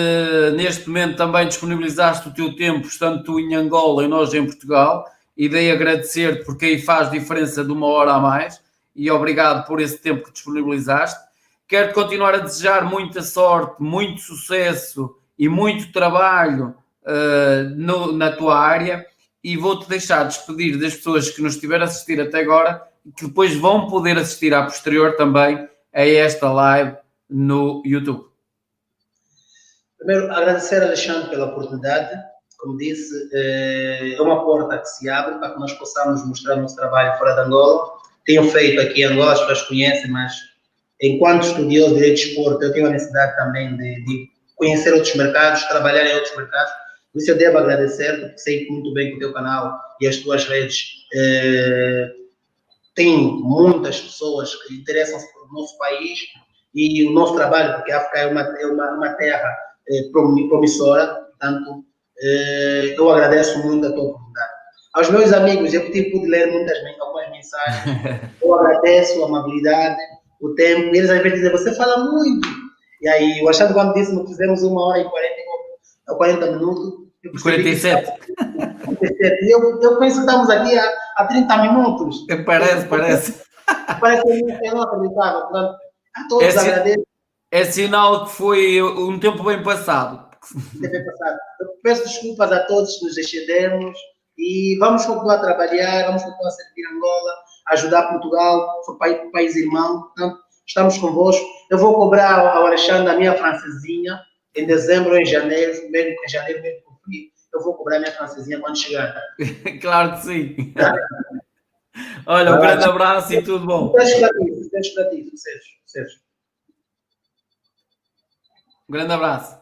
S1: neste momento também disponibilizaste o teu tempo, estando tu em Angola e nós em Portugal, e dei agradecer-te porque aí faz diferença de 1 hora a mais, e obrigado por esse tempo que disponibilizaste. Quero-te continuar a desejar muita sorte, muito sucesso e muito trabalho na tua área, e vou-te deixar despedir das pessoas que nos estiveram a assistir até agora e que depois vão poder assistir à posterior também a esta live no YouTube.
S2: Primeiro, agradecer a Alexandre pela oportunidade. Como disse, é uma porta que se abre para que nós possamos mostrar nosso trabalho fora de Angola. Tenho feito aqui em Angola, as pessoas conhecem, mas enquanto estudioso de direito de desporto, eu tenho a necessidade também de conhecer outros mercados, trabalhar em outros mercados. Por isso eu devo agradecer, porque sei muito bem que o teu canal e as tuas redes têm muitas pessoas que interessam-se pelo nosso país e o nosso trabalho, porque a África é uma terra promissora. Portanto, eu agradeço muito a tua oportunidade. Aos meus amigos, eu pude ler algumas mensagens. Eu agradeço a amabilidade, o tempo. E eles às vezes dizem, você fala muito. E aí, o Alexandre, quando disse que fizemos 1 hora e 40 minutos.
S1: 47.
S2: Eu penso que estamos aqui há 30 minutos.
S1: Parece.
S2: Parece que eu não acreditava. Portanto, a todos agradeço.
S1: É sinal que foi um tempo bem passado.
S2: Eu peço desculpas a todos que nos excedemos e vamos continuar a trabalhar, vamos continuar a servir Angola, ajudar Portugal, o país irmão. Portanto, estamos convosco. Eu vou cobrar ao Alexandre a minha francesinha em dezembro ou em janeiro, mesmo por frio. Eu vou cobrar a minha francesinha quando chegar.
S1: Claro que sim. Olha, um grande abraço e tudo bom.
S2: Sucesso para ti.
S1: Um grande abraço.